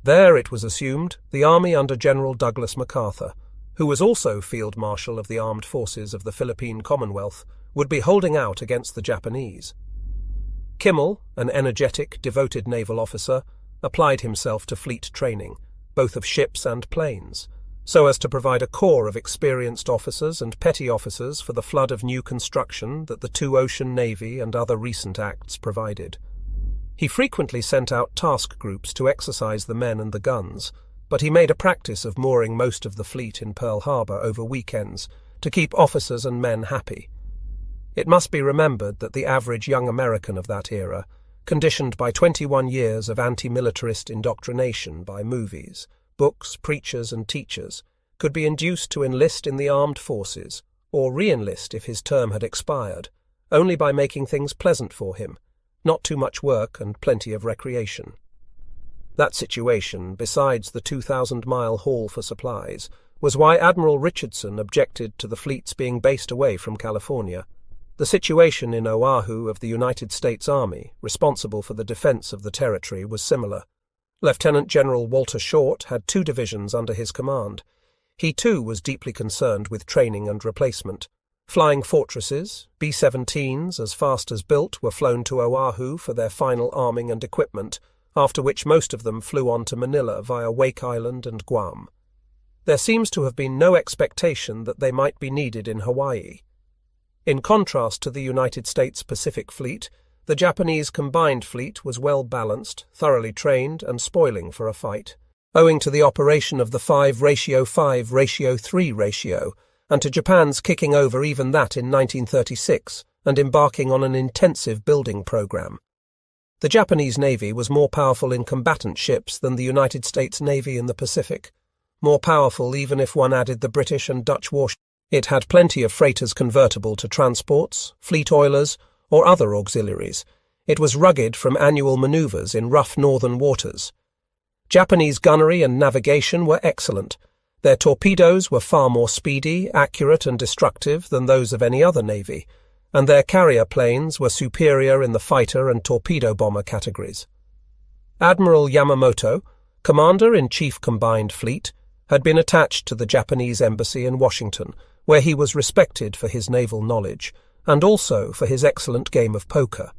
There, it was assumed, the army under General Douglas MacArthur, who was also Field Marshal of the Armed Forces of the Philippine Commonwealth, would be holding out against the Japanese. Kimmel, an energetic, devoted naval officer, applied himself to fleet training, both of ships and planes, so as to provide a corps of experienced officers and petty officers for the flood of new construction that the two-ocean navy and other recent acts provided. He frequently sent out task groups to exercise the men and the guns, but he made a practice of mooring most of the fleet in Pearl Harbor over weekends to keep officers and men happy. It must be remembered that the average young American of that era, conditioned by 21 years of anti-militarist indoctrination by movies, books, preachers and teachers, could be induced to enlist in the armed forces, or re-enlist if his term had expired, only by making things pleasant for him, not too much work and plenty of recreation. That situation, besides the 2,000-mile haul for supplies, was why Admiral Richardson objected to the fleets being based away from California. The situation in Oahu of the United States Army, responsible for the defense of the territory, was similar. Lieutenant General Walter Short had 2 divisions under his command. He too was deeply concerned with training and replacement. Flying fortresses, B-17s as fast as built, were flown to Oahu for their final arming and equipment, after which most of them flew on to Manila via Wake Island and Guam. There seems to have been no expectation that they might be needed in Hawaii. In contrast to the United States Pacific Fleet, the Japanese combined fleet was well balanced, thoroughly trained, and spoiling for a fight, owing to the operation of the 5:5:3 ratio, and to Japan's kicking over even that in 1936 and embarking on an intensive building program. The Japanese Navy was more powerful in combatant ships than the United States Navy in the Pacific, more powerful even if one added the British and Dutch warships. It had plenty of freighters convertible to transports, fleet oilers, or other auxiliaries. It was rugged from annual manoeuvres in rough northern waters. Japanese gunnery and navigation were excellent. Their torpedoes were far more speedy, accurate, and destructive than those of any other navy, and their carrier planes were superior in the fighter and torpedo bomber categories. Admiral Yamamoto, Commander-in-Chief Combined Fleet, had been attached to the Japanese embassy in Washington, where he was respected for his naval knowledge, and also for his excellent game of poker.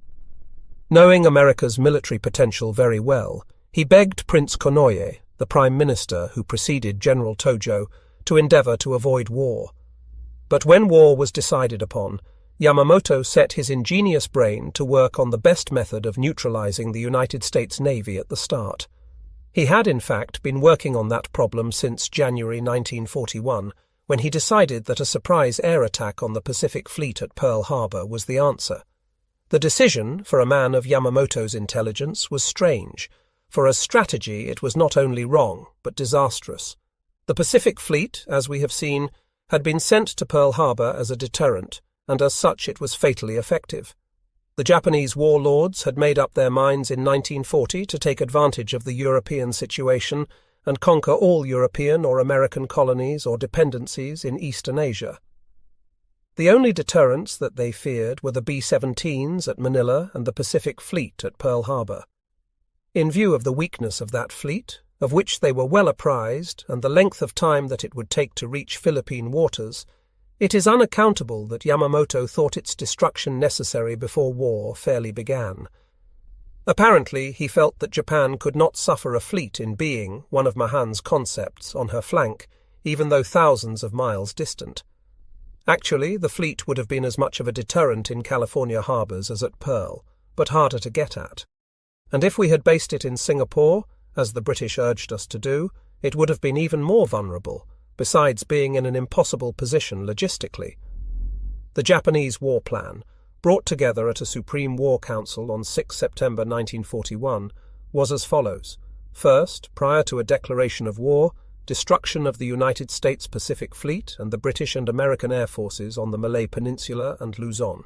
Knowing America's military potential very well, he begged Prince Konoye, the Prime Minister who preceded General Tojo, to endeavor to avoid war. But when war was decided upon, Yamamoto set his ingenious brain to work on the best method of neutralizing the United States Navy at the start. He had, in fact, been working on that problem since January 1941, when he decided that a surprise air attack on the Pacific Fleet at Pearl Harbor was the answer. The decision, for a man of Yamamoto's intelligence, was strange, for as strategy it was not only wrong, but disastrous. The Pacific Fleet, as we have seen, had been sent to Pearl Harbor as a deterrent, and as such it was fatally effective. The Japanese warlords had made up their minds in 1940 to take advantage of the European situation and conquer all European or American colonies or dependencies in Eastern Asia. The only deterrents that they feared were the B-17s at Manila and the Pacific Fleet at Pearl Harbor. In view of the weakness of that fleet, of which they were well apprised, and the length of time that it would take to reach Philippine waters, it is unaccountable that Yamamoto thought its destruction necessary before war fairly began. Apparently, he felt that Japan could not suffer a fleet in being, one of Mahan's concepts, on her flank, even though thousands of miles distant. Actually, the fleet would have been as much of a deterrent in California harbors as at Pearl, but harder to get at. And if we had based it in Singapore, as the British urged us to do, it would have been even more vulnerable, besides being in an impossible position logistically. The Japanese war plan, brought together at a Supreme War Council on 6 September 1941, was as follows. First, prior to a declaration of war, destruction of the United States Pacific Fleet and the British and American Air Forces on the Malay Peninsula and Luzon.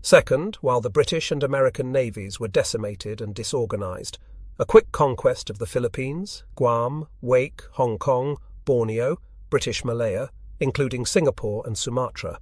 Second, while the British and American navies were decimated and disorganized, a quick conquest of the Philippines, Guam, Wake, Hong Kong, Borneo, British Malaya, including Singapore and Sumatra.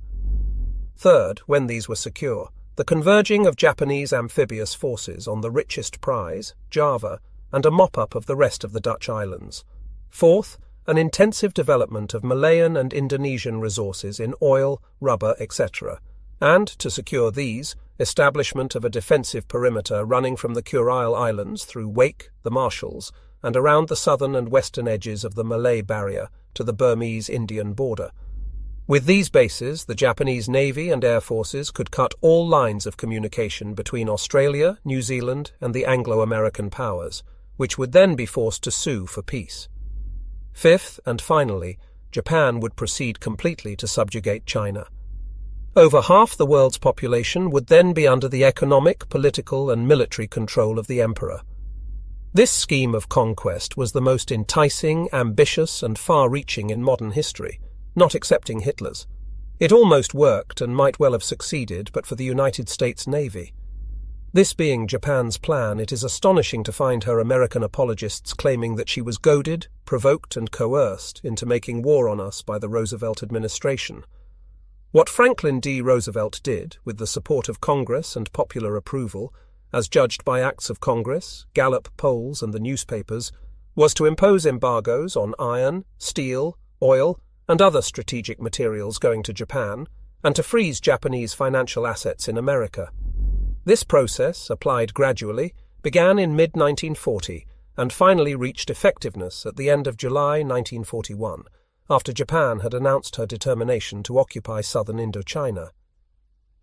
Third, when these were secure, the converging of Japanese amphibious forces on the richest prize, Java, and a mop-up of the rest of the Dutch islands. Fourth, an intensive development of Malayan and Indonesian resources in oil, rubber, etc., and, to secure these, establishment of a defensive perimeter running from the Kurile Islands through Wake, the Marshalls, and around the southern and western edges of the Malay Barrier to the Burmese-Indian border. With these bases, the Japanese Navy and Air Forces could cut all lines of communication between Australia, New Zealand, and the Anglo-American powers, which would then be forced to sue for peace. Fifth, and finally, Japan would proceed completely to subjugate China. Over half the world's population would then be under the economic, political, and military control of the emperor. This scheme of conquest was the most enticing, ambitious, and far-reaching in modern history, not excepting Hitler's. It almost worked and might well have succeeded but for the United States Navy. This being Japan's plan, it is astonishing to find her American apologists claiming that she was goaded, provoked, and coerced into making war on us by the Roosevelt administration. What Franklin D. Roosevelt did, with the support of Congress and popular approval, as judged by acts of Congress, Gallup polls, and the newspapers, was to impose embargoes on iron, steel, oil, and other strategic materials going to Japan, and to freeze Japanese financial assets in America. This process, applied gradually, began in mid-1940 and finally reached effectiveness at the end of July 1941, after Japan had announced her determination to occupy southern Indochina.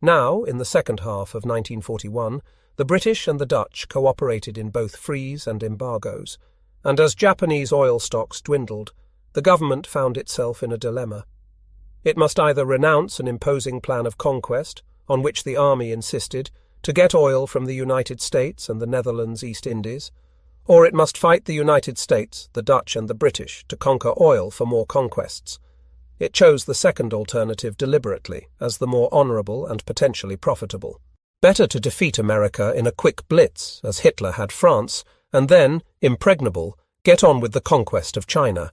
Now, in the second half of 1941, the British and the Dutch cooperated in both freeze and embargoes, and as Japanese oil stocks dwindled, the government found itself in a dilemma. It must either renounce an imposing plan of conquest, on which the army insisted, to get oil from the United States and the Netherlands East Indies, or it must fight the United States, the Dutch and the British to conquer oil for more conquests. It chose the second alternative deliberately, as the more honourable and potentially profitable. Better to defeat America in a quick blitz, as Hitler had France, and then, impregnable, get on with the conquest of China.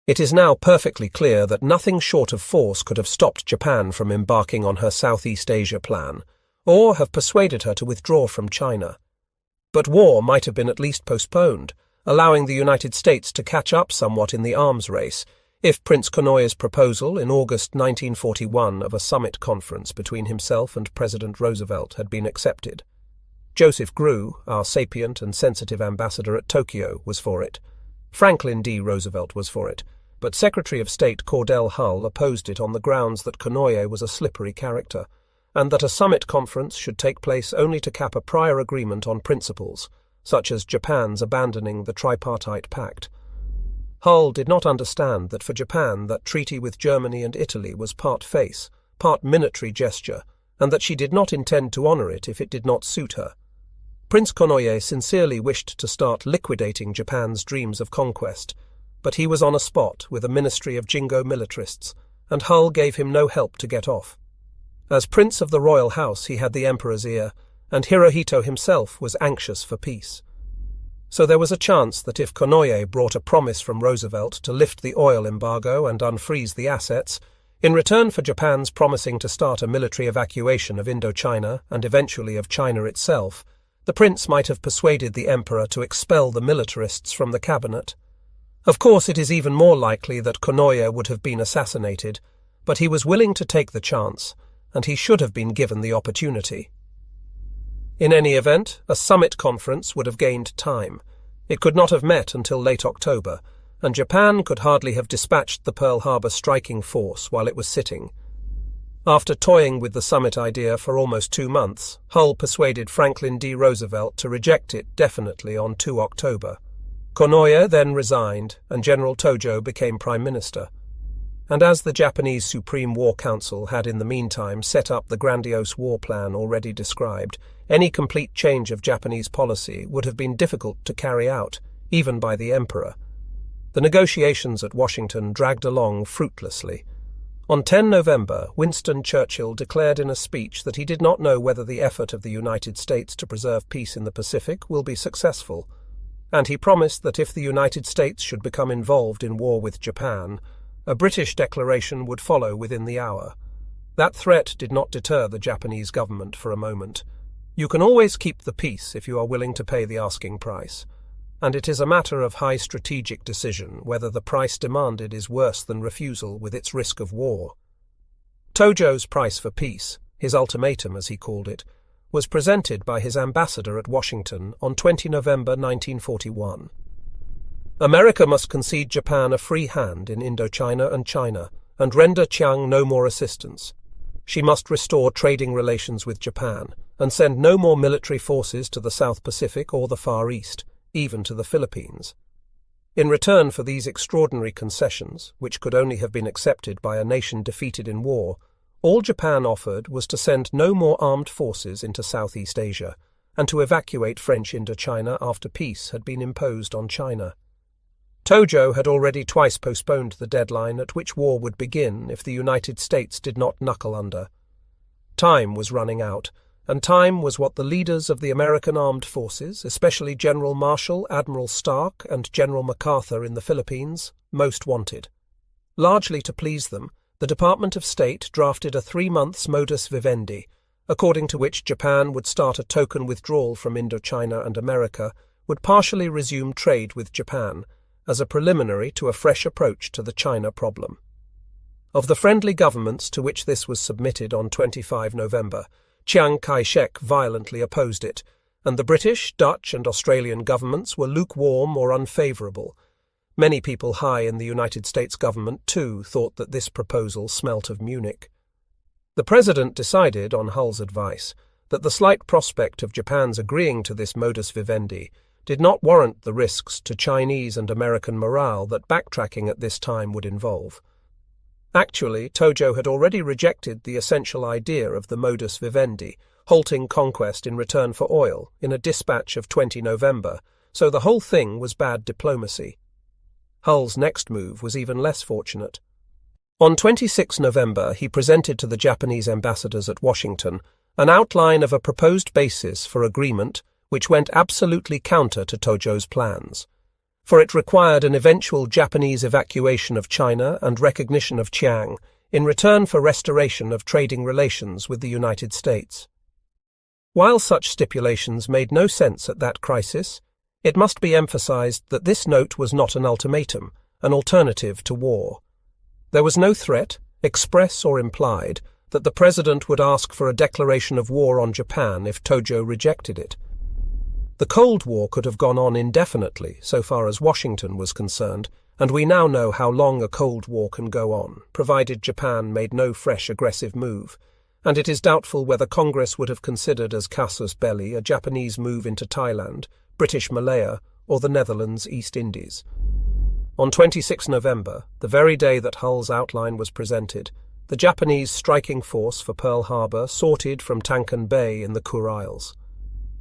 It is now perfectly clear that nothing short of force could have stopped Japan from embarking on her Southeast Asia plan, or have persuaded her to withdraw from China. But war might have been at least postponed, allowing the United States to catch up somewhat in the arms race, if Prince Konoye's proposal in August 1941 of a summit conference between himself and President Roosevelt had been accepted. Joseph Grew, our sapient and sensitive ambassador at Tokyo, was for it. Franklin D. Roosevelt was for it, but Secretary of State Cordell Hull opposed it on the grounds that Konoye was a slippery character, and that a summit conference should take place only to cap a prior agreement on principles, such as Japan's abandoning the tripartite pact. Hull did not understand that for Japan that treaty with Germany and Italy was part face, part military gesture, and that she did not intend to honour it if it did not suit her. Prince Konoye sincerely wished to start liquidating Japan's dreams of conquest, but he was on a spot with a ministry of jingo militarists, and Hull gave him no help to get off. As Prince of the Royal House he had the Emperor's ear, and Hirohito himself was anxious for peace. So there was a chance that if Konoye brought a promise from Roosevelt to lift the oil embargo and unfreeze the assets, in return for Japan's promising to start a military evacuation of Indochina and eventually of China itself, the prince might have persuaded the emperor to expel the militarists from the cabinet. Of course, it is even more likely that Konoye would have been assassinated, but he was willing to take the chance, and he should have been given the opportunity. In any event, a summit conference would have gained time. It could not have met until late October, and Japan could hardly have dispatched the Pearl Harbor striking force while it was sitting. After toying with the summit idea for almost 2 months, Hull persuaded Franklin D. Roosevelt to reject it definitely on 2 October. Konoye then resigned, and General Tojo became Prime Minister. And as the Japanese Supreme War Council had in the meantime set up the grandiose war plan already described, any complete change of Japanese policy would have been difficult to carry out, even by the Emperor. The negotiations at Washington dragged along fruitlessly. On 10 November, Winston Churchill declared in a speech that he did not know whether the effort of the United States to preserve peace in the Pacific will be successful, and he promised that if the United States should become involved in war with Japan, a British declaration would follow within the hour. That threat did not deter the Japanese government for a moment. You can always keep the peace if you are willing to pay the asking price, and it is a matter of high strategic decision whether the price demanded is worse than refusal with its risk of war. Tojo's price for peace, his ultimatum as he called it, was presented by his ambassador at Washington on 20 November 1941. America must concede Japan a free hand in Indochina and China, and render Chiang no more assistance. She must restore trading relations with Japan, and send no more military forces to the South Pacific or the Far East, even to the Philippines. In return for these extraordinary concessions, which could only have been accepted by a nation defeated in war, all Japan offered was to send no more armed forces into Southeast Asia, and to evacuate French Indochina after peace had been imposed on China. Tojo had already twice postponed the deadline at which war would begin if the United States did not knuckle under. Time was running out, and time was what the leaders of the American armed forces, especially General Marshall, Admiral Stark, and General MacArthur in the Philippines, most wanted. Largely to please them, the Department of State drafted a 3-month modus vivendi, according to which Japan would start a token withdrawal from Indochina and America, would partially resume trade with Japan, as a preliminary to a fresh approach to the China problem. Of the friendly governments to which this was submitted on 25 November, Chiang Kai-shek violently opposed it, and the British, Dutch, and Australian governments were lukewarm or unfavourable. Many people high in the United States government, too, thought that this proposal smelt of Munich. The President decided, on Hull's advice, that the slight prospect of Japan's agreeing to this modus vivendi did not warrant the risks to Chinese and American morale that backtracking at this time would involve. Actually, Tojo had already rejected the essential idea of the modus vivendi, halting conquest in return for oil, in a dispatch of 20 November, so the whole thing was bad diplomacy. Hull's next move was even less fortunate. On 26 November, he presented to the Japanese ambassadors at Washington an outline of a proposed basis for agreement which went absolutely counter to Tojo's plans, for it required an eventual Japanese evacuation of China and recognition of Chiang in return for restoration of trading relations with the United States. While such stipulations made no sense at that crisis, it must be emphasized that this note was not an ultimatum, an alternative to war. There was no threat, express or implied, that the President would ask for a declaration of war on Japan if Tojo rejected it. The Cold War could have gone on indefinitely, so far as Washington was concerned, and we now know how long a Cold War can go on, provided Japan made no fresh aggressive move, and it is doubtful whether Congress would have considered as casus belli a Japanese move into Thailand, British Malaya, or the Netherlands East Indies. On 26 November, the very day that Hull's outline was presented, the Japanese striking force for Pearl Harbor sorted from Tankan Bay in the Kuriles.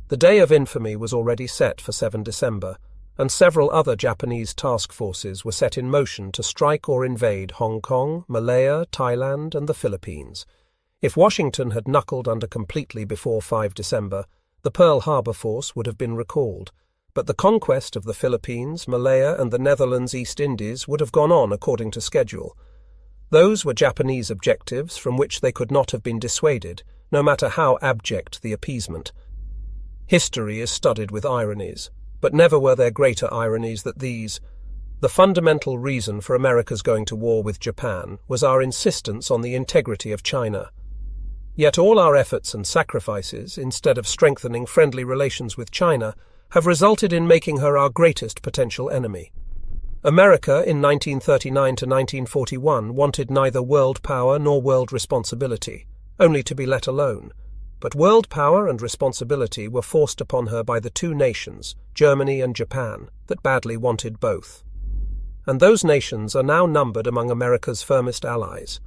The day of infamy was already set for 7 December, and several other Japanese task forces were set in motion to strike or invade Hong Kong, Malaya, Thailand, and the Philippines. If Washington had knuckled under completely before 5 December, the Pearl Harbor force would have been recalled, but the conquest of the Philippines, Malaya and the Netherlands East Indies would have gone on according to schedule. Those were Japanese objectives from which they could not have been dissuaded, no matter how abject the appeasement. History is studded with ironies, but never were there greater ironies than these. The fundamental reason for America's going to war with Japan was our insistence on the integrity of China. Yet all our efforts and sacrifices, instead of strengthening friendly relations with China, have resulted in making her our greatest potential enemy. America in 1939 to 1941 wanted neither world power nor world responsibility, only to be let alone. But world power and responsibility were forced upon her by the two nations, Germany and Japan, that badly wanted both. And those nations are now numbered among America's firmest allies.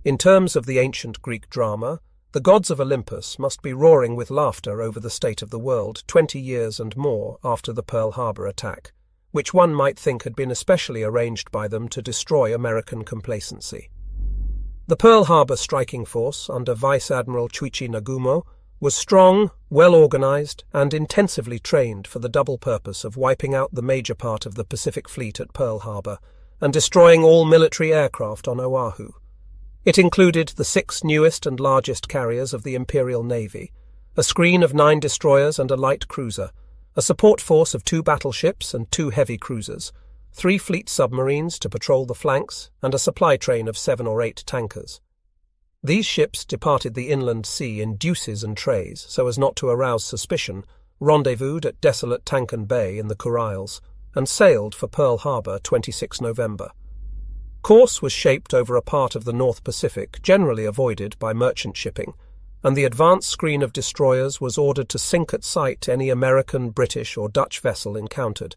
In terms of the ancient Greek drama, the gods of Olympus must be roaring with laughter over the state of the world 20 years and more after the Pearl Harbor attack, which one might think had been especially arranged by them to destroy American complacency. The Pearl Harbor striking force under Vice Admiral Chuichi Nagumo was strong, well-organized, and intensively trained for the double purpose of wiping out the major part of the Pacific Fleet at Pearl Harbor and destroying all military aircraft on Oahu. It included the 6 newest and largest carriers of the Imperial Navy, a screen of 9 destroyers and a light cruiser, a support force of 2 battleships and 2 heavy cruisers, 3 fleet submarines to patrol the flanks, and a supply train of 7 or 8 tankers. These ships departed the inland sea in deuces and trays so as not to arouse suspicion, rendezvoused at desolate Tankan Bay in the Kuriles, and sailed for Pearl Harbor 26 November. Course was shaped over a part of the North Pacific generally avoided by merchant shipping, and the advance screen of destroyers was ordered to sink at sight any American, British or Dutch vessel encountered.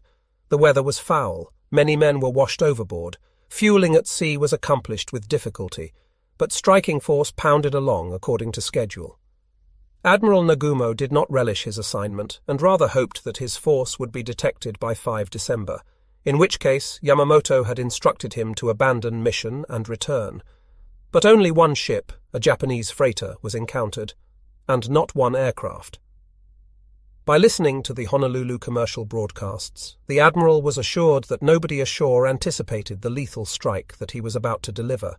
The weather was foul, many men were washed overboard, fueling at sea was accomplished with difficulty, but striking force pounded along according to schedule. Admiral Nagumo did not relish his assignment and rather hoped that his force would be detected by 5 December, in which case Yamamoto had instructed him to abandon mission and return. But only one ship, a Japanese freighter, was encountered, and not one aircraft. By listening to the Honolulu commercial broadcasts, the Admiral was assured that nobody ashore anticipated the lethal strike that he was about to deliver.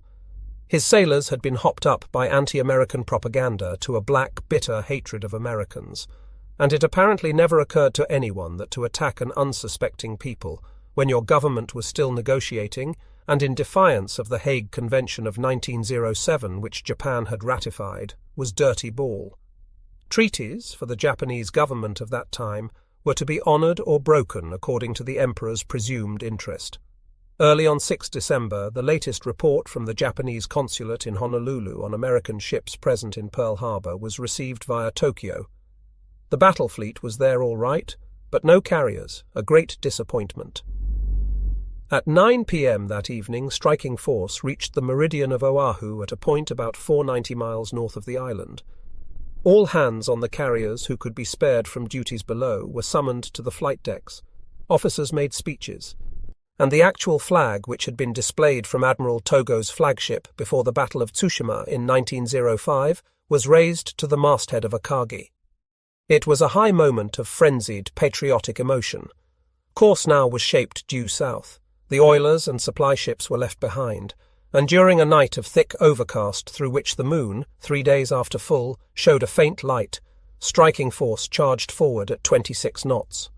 His sailors had been hopped up by anti-American propaganda to a black, bitter hatred of Americans, and it apparently never occurred to anyone that to attack an unsuspecting people when your government was still negotiating and in defiance of the Hague Convention of 1907 which Japan had ratified, was dirty ball. Treaties, for the Japanese government of that time, were to be honoured or broken according to the Emperor's presumed interest. Early on 6 December, the latest report from the Japanese consulate in Honolulu on American ships present in Pearl Harbor was received via Tokyo. The battle fleet was there all right, but no carriers, a great disappointment. At 9 p.m. that evening, striking force reached the meridian of Oahu at a point about 490 miles north of the island. All hands on the carriers who could be spared from duties below were summoned to the flight decks. Officers made speeches, and the actual flag which had been displayed from Admiral Togo's flagship before the Battle of Tsushima in 1905 was raised to the masthead of Akagi. It was a high moment of frenzied, patriotic emotion. Course now was shaped due south. The oilers and supply ships were left behind, and during a night of thick overcast through which the moon, 3 days after full, showed a faint light, striking force charged forward at 26 knots.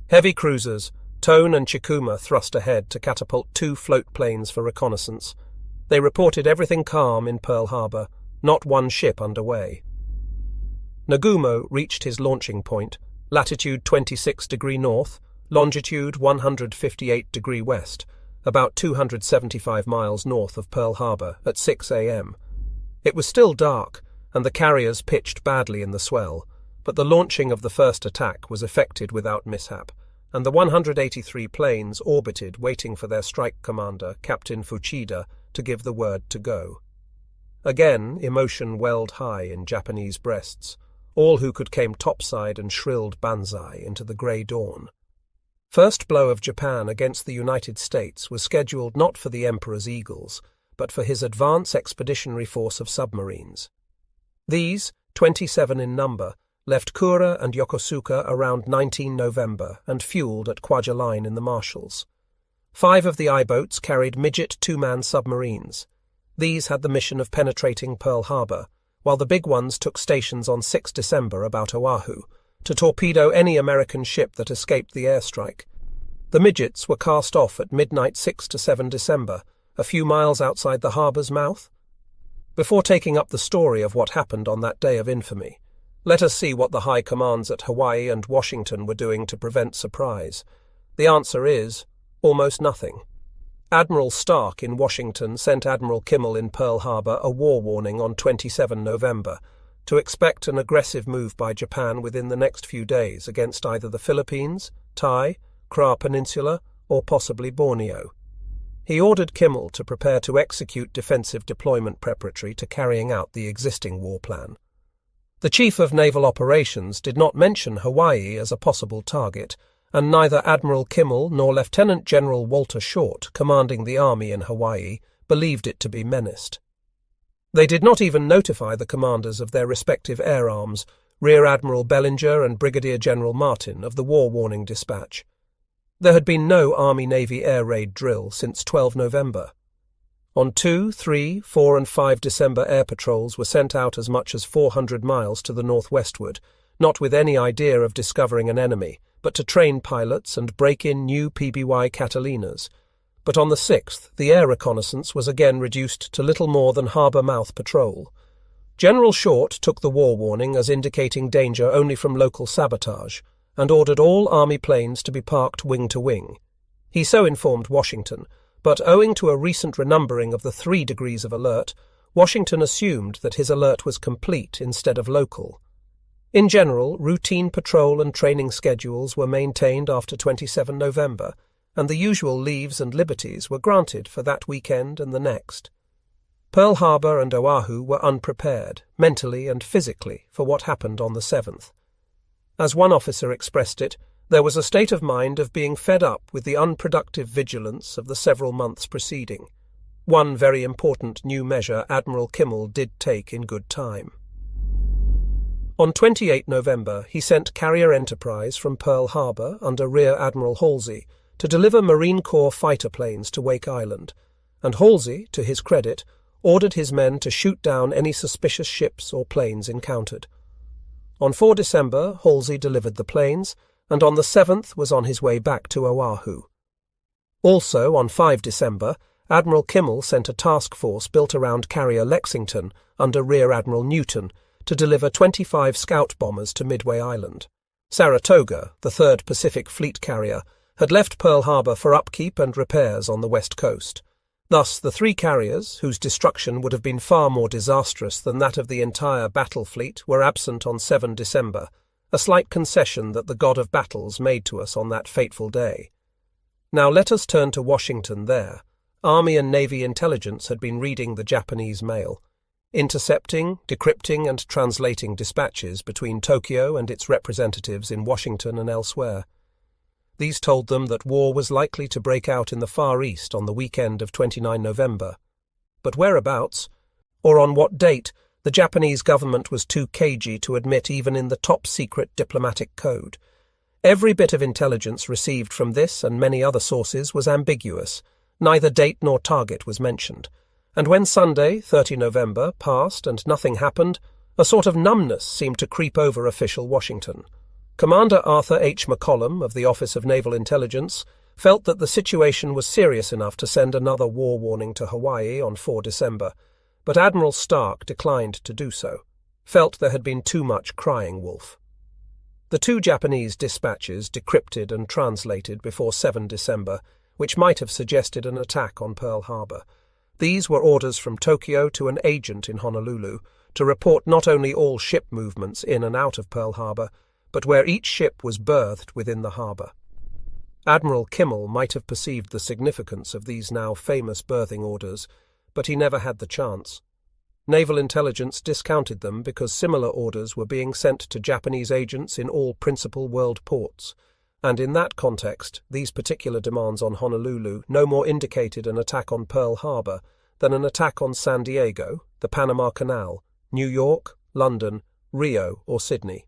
Heavy cruisers, Tone and Chikuma, thrust ahead to catapult 2 float planes for reconnaissance. They reported everything calm in Pearl Harbor, not one ship underway. Nagumo reached his launching point, latitude 26° north, longitude 158° west, about 275 miles north of Pearl Harbor, at 6 a.m. It was still dark, and the carriers pitched badly in the swell, but the launching of the first attack was effected without mishap, and the 183 planes orbited waiting for their strike commander, Captain Fuchida, to give the word to go. Again, emotion welled high in Japanese breasts. All who could came topside and shrilled banzai into the grey dawn. First blow of Japan against the United States was scheduled not for the Emperor's Eagles, but for his advance expeditionary force of submarines. These, 27 in number, left Kura and Yokosuka around 19 November and fueled at Kwajalein in the Marshalls. 5 of the I-boats carried midget 2-man submarines. These had the mission of penetrating Pearl Harbor, while the big ones took stations on 6 December about Oahu, to torpedo any American ship that escaped the airstrike. The midgets were cast off at midnight 6 to 7 December, a few miles outside the harbor's mouth. Before taking up the story of what happened on that day of infamy, let us see what the high commands at Hawaii and Washington were doing to prevent surprise. The answer is almost nothing. Admiral Stark in Washington sent Admiral Kimmel in Pearl Harbor a war warning on 27 November to expect an aggressive move by Japan within the next few days against either the Philippines, Tai, Kra Peninsula, or possibly Borneo. He ordered Kimmel to prepare to execute defensive deployment preparatory to carrying out the existing war plan. The Chief of Naval Operations did not mention Hawaii as a possible target, and neither Admiral Kimmel nor Lieutenant General Walter Short, commanding the army in Hawaii, believed it to be menaced. They did not even notify the commanders of their respective air arms, Rear Admiral Bellinger and Brigadier General Martin, of the war warning dispatch. There had been no Army-Navy air raid drill since 12 November. On 2, 3, 4 and 5 December air patrols were sent out as much as 400 miles to the northwestward, not with any idea of discovering an enemy, but to train pilots and break in new PBY Catalinas. But on the 6th, the air reconnaissance was again reduced to little more than harbour mouth patrol. General Short took the war warning as indicating danger only from local sabotage, and ordered all Army planes to be parked wing to wing. He so informed Washington, but owing to a recent renumbering of the 3 degrees of alert, Washington assumed that his alert was complete instead of local. In general, routine patrol and training schedules were maintained after 27 November, and the usual leaves and liberties were granted for that weekend and the next. Pearl Harbor and Oahu were unprepared, mentally and physically, for what happened on the 7th. As one officer expressed it, there was a state of mind of being fed up with the unproductive vigilance of the several months preceding. One very important new measure Admiral Kimmel did take in good time. On 28 November, he sent Carrier Enterprise from Pearl Harbor under Rear Admiral Halsey to deliver Marine Corps fighter planes to Wake Island, and Halsey, to his credit, ordered his men to shoot down any suspicious ships or planes encountered. On 4 December, Halsey delivered the planes, and on the 7th was on his way back to Oahu. Also, on 5 December, Admiral Kimmel sent a task force built around Carrier Lexington under Rear Admiral Newton to deliver 25 scout bombers to Midway Island. Saratoga, the 3rd Pacific Fleet carrier, had left Pearl Harbor for upkeep and repairs on the west coast. Thus, the 3 carriers, whose destruction would have been far more disastrous than that of the entire battle fleet, were absent on 7 December, a slight concession that the god of battles made to us on that fateful day. Now let us turn to Washington there. Army and Navy intelligence had been reading the Japanese mail, intercepting, decrypting and translating dispatches between Tokyo and its representatives in Washington and elsewhere. These told them that war was likely to break out in the Far East on the weekend of 29 November. But whereabouts, or on what date, the Japanese government was too cagey to admit even in the top-secret diplomatic code. Every bit of intelligence received from this and many other sources was ambiguous. Neither date nor target was mentioned. And when Sunday, 30 November, passed and nothing happened, a sort of numbness seemed to creep over official Washington. Commander Arthur H. McCollum of the Office of Naval Intelligence felt that the situation was serious enough to send another war warning to Hawaii on 4 December, but Admiral Stark declined to do so, felt there had been too much crying wolf. The 2 Japanese dispatches decrypted and translated before 7 December, which might have suggested an attack on Pearl Harbor. These were orders from Tokyo to an agent in Honolulu to report not only all ship movements in and out of Pearl Harbor, but where each ship was berthed within the harbor. Admiral Kimmel might have perceived the significance of these now famous berthing orders, but he never had the chance. Naval intelligence discounted them because similar orders were being sent to Japanese agents in all principal world ports, and in that context, these particular demands on Honolulu no more indicated an attack on Pearl Harbor than an attack on San Diego, the Panama Canal, New York, London, Rio, or Sydney.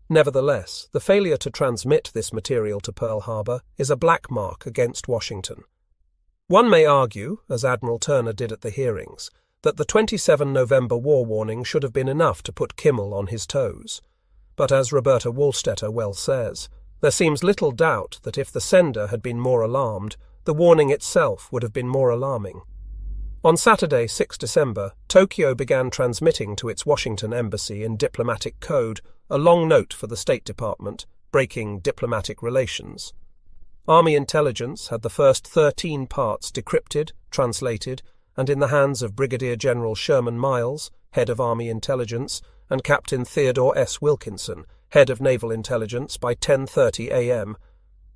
Nevertheless, the failure to transmit this material to Pearl Harbor is a black mark against Washington. One may argue, as Admiral Turner did at the hearings, that the 27 November war warning should have been enough to put Kimmel on his toes. But as Roberta Wallstetter well says, there seems little doubt that if the sender had been more alarmed, the warning itself would have been more alarming. On Saturday, 6 December, Tokyo began transmitting to its Washington embassy in diplomatic code a long note for the State Department, breaking diplomatic relations. Army intelligence had the first 13 parts decrypted, translated, and in the hands of Brigadier General Sherman Miles, head of Army Intelligence, and Captain Theodore S. Wilkinson, head of Naval Intelligence, by 10:30 a.m.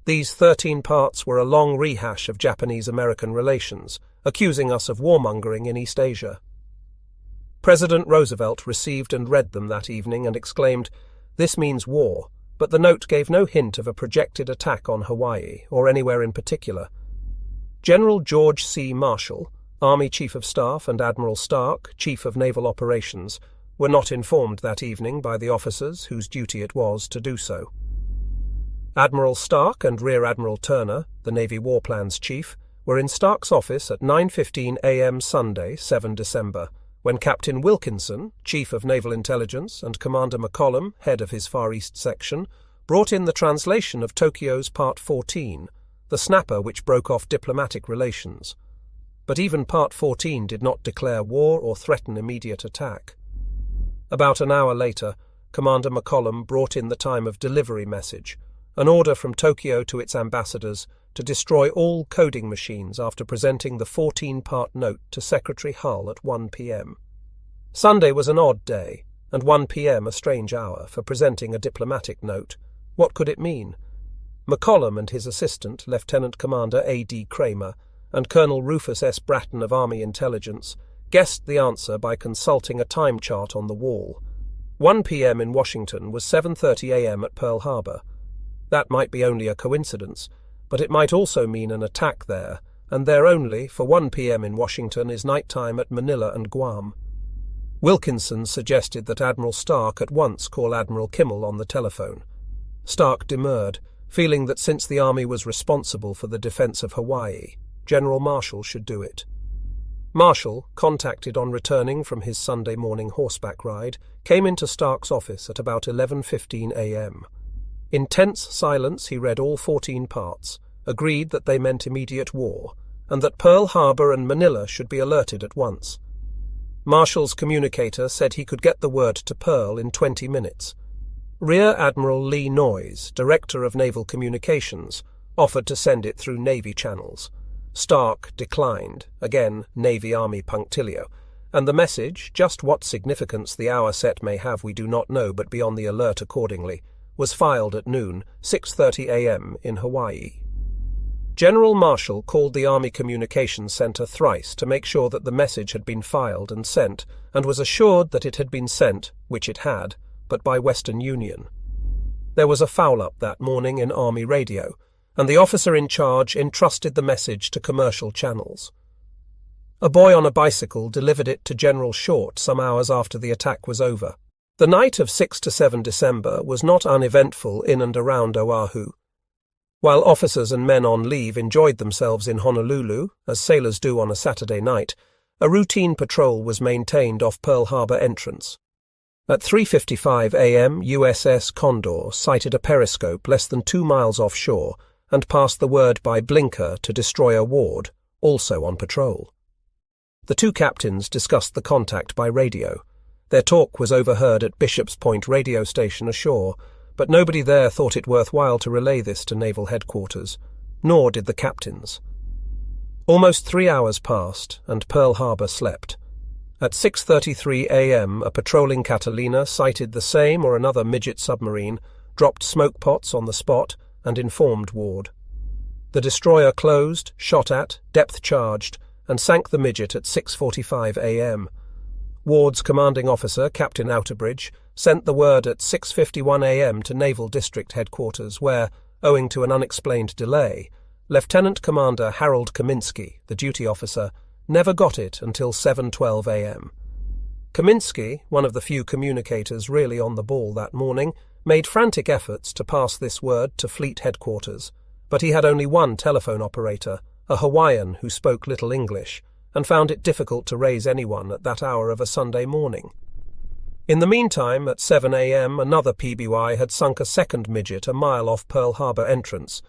These 13 parts were a long rehash of Japanese-American relations, accusing us of warmongering in East Asia. President Roosevelt received and read them that evening and exclaimed, "This means war," but the note gave no hint of a projected attack on Hawaii or anywhere in particular. General George C. Marshall, Army Chief of Staff, and Admiral Stark, Chief of Naval Operations, were not informed that evening by the officers whose duty it was to do so. Admiral Stark and Rear Admiral Turner, the Navy War Plans Chief, were in Stark's office at 9:15 a.m. Sunday, 7 December, when Captain Wilkinson, Chief of Naval Intelligence, and Commander McCollum, head of his Far East section, brought in the translation of Tokyo's Part 14, the snapper which broke off diplomatic relations. But even Part 14 did not declare war or threaten immediate attack. About an hour later, Commander McCollum brought in the time of delivery message, an order from Tokyo to its ambassadors to destroy all coding machines after presenting the 14-part note to Secretary Hull at 1 p.m. Sunday was an odd day, and 1 p.m. a strange hour for presenting a diplomatic note. What could it mean? McCollum and his assistant, Lieutenant Commander A.D. Kramer, and Colonel Rufus S. Bratton of Army Intelligence, guessed the answer by consulting a time chart on the wall. 1 p.m. in Washington was 7:30 a.m. at Pearl Harbor. That might be only a coincidence, but it might also mean an attack there, and there only, for 1 p.m. in Washington, is night time at Manila and Guam. Wilkinson suggested that Admiral Stark at once call Admiral Kimmel on the telephone. Stark demurred, feeling that since the Army was responsible for the defense of Hawaii, General Marshall should do it. Marshall, contacted on returning from his Sunday morning horseback ride, came into Stark's office at about 11:15 a.m. In tense silence he read all 14 parts, agreed that they meant immediate war, and that Pearl Harbor and Manila should be alerted at once. Marshall's communicator said he could get the word to Pearl in 20 minutes. Rear Admiral Lee Noyes, Director of Naval Communications, offered to send it through Navy channels. Stark declined, again Navy-Army punctilio, and the message, just what significance the hour set may have we do not know, but be on the alert accordingly, was filed at noon, 6:30 a.m. in Hawaii. General Marshall called the Army Communications Center thrice to make sure that the message had been filed and sent, and was assured that it had been sent, which it had, but by Western Union. There was a foul-up that morning in Army radio, and the officer in charge entrusted the message to commercial channels. A boy on a bicycle delivered it to General Short some hours after the attack was over. The night of 6 to 7 December was not uneventful in and around Oahu. While officers and men on leave enjoyed themselves in Honolulu, as sailors do on a Saturday night, a routine patrol was maintained off Pearl Harbor entrance. At 3:55 a.m., USS Condor sighted a periscope less than 2 miles offshore and passed the word by blinker to Destroyer Ward, also on patrol. The two captains discussed the contact by radio. Their talk was overheard at Bishop's Point radio station ashore, but nobody there thought it worthwhile to relay this to naval headquarters, nor did the captains. Almost 3 hours passed, and Pearl Harbor slept. At 6:33 a.m., a patrolling Catalina sighted the same or another midget submarine, dropped smoke pots on the spot, and informed Ward. The destroyer closed, shot at, depth-charged, and sank the midget at 6:45 a.m. Ward's commanding officer, Captain Outerbridge, sent the word at 6:51 a.m. to Naval District Headquarters where, owing to an unexplained delay, Lieutenant Commander Harold Kaminsky, the duty officer, never got it until 7:12 a.m. Kaminsky, one of the few communicators really on the ball that morning, made frantic efforts to pass this word to fleet headquarters, but he had only one telephone operator, a Hawaiian who spoke little English, and found it difficult to raise anyone at that hour of a Sunday morning. In the meantime, at 7 a.m., another PBY had sunk a second midget a mile off Pearl Harbor entrance,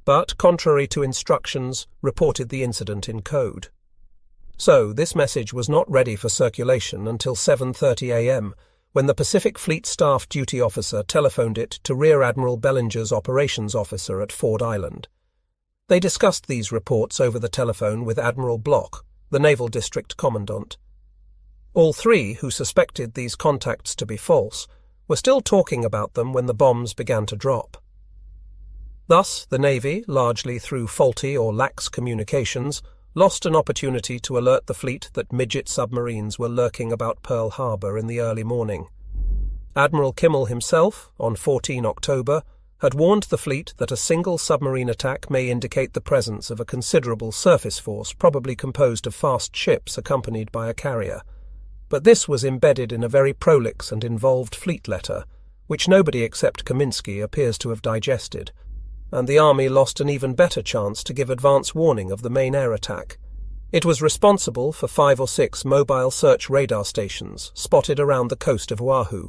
but, contrary to instructions, reported the incident in code. So, this message was not ready for circulation until 7:30 a.m., when the Pacific Fleet Staff Duty Officer telephoned it to Rear Admiral Bellinger's operations officer at Ford Island. They discussed these reports over the telephone with Admiral Block, the Naval District Commandant. All three, who suspected these contacts to be false, were still talking about them when the bombs began to drop. Thus, the Navy, largely through faulty or lax communications, lost an opportunity to alert the fleet that midget submarines were lurking about Pearl Harbor in the early morning. Admiral Kimmel himself, on 14 October, had warned the fleet that a single submarine attack may indicate the presence of a considerable surface force probably composed of fast ships accompanied by a carrier. But this was embedded in a very prolix and involved fleet letter, which nobody except Kaminsky appears to have digested, and the Army lost an even better chance to give advance warning of the main air attack. It was responsible for 5 or 6 mobile search radar stations spotted around the coast of Oahu.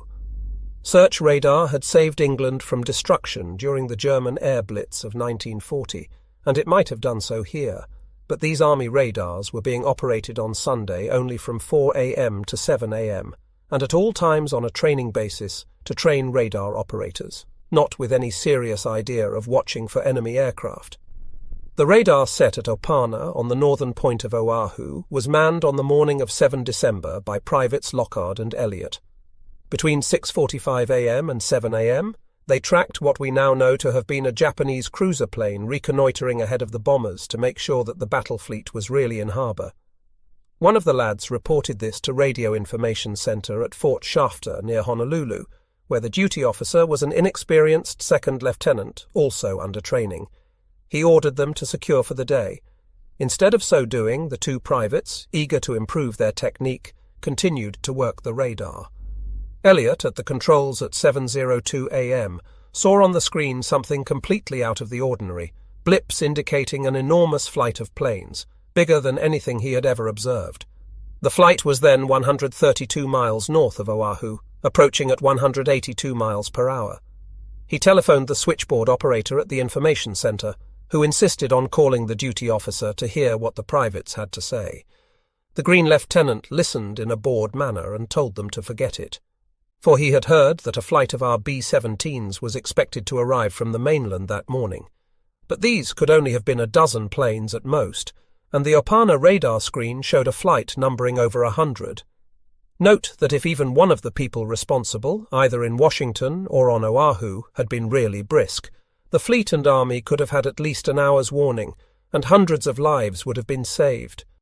Search radar had saved England from destruction during the German air blitz of 1940, and it might have done so here, but these Army radars were being operated on Sunday only from 4 a.m. to 7 a.m., and at all times on a training basis to train radar operators, not with any serious idea of watching for enemy aircraft. The radar set at Opana on the northern point of Oahu was manned on the morning of 7 December by Privates Lockard and Elliott. Between 6:45 a.m. and 7 a.m., they tracked what we now know to have been a Japanese cruiser plane reconnoitering ahead of the bombers to make sure that the battle fleet was really in harbour. One of the lads reported this to Radio Information Center at Fort Shafter near Honolulu, where the duty officer was an inexperienced second lieutenant, also under training. He ordered them to secure for the day. Instead of so doing, the two privates, eager to improve their technique, continued to work the radar. Elliott, at the controls at 7:02 a.m., saw on the screen something completely out of the ordinary, blips indicating an enormous flight of planes, bigger than anything he had ever observed. The flight was then 132 miles north of Oahu, approaching at 182 miles per hour. He telephoned the switchboard operator at the information center, who insisted on calling the duty officer to hear what the privates had to say. The Green Lieutenant listened in a bored manner and told them to forget it, for he had heard that a flight of our B-17s was expected to arrive from the mainland that morning. But these could only have been a dozen planes at most, and the Opana radar screen showed a flight numbering over 100. Note that if even one of the people responsible, either in Washington or on Oahu, had been really brisk, the fleet and army could have had at least an hour's warning, and hundreds of lives would have been saved.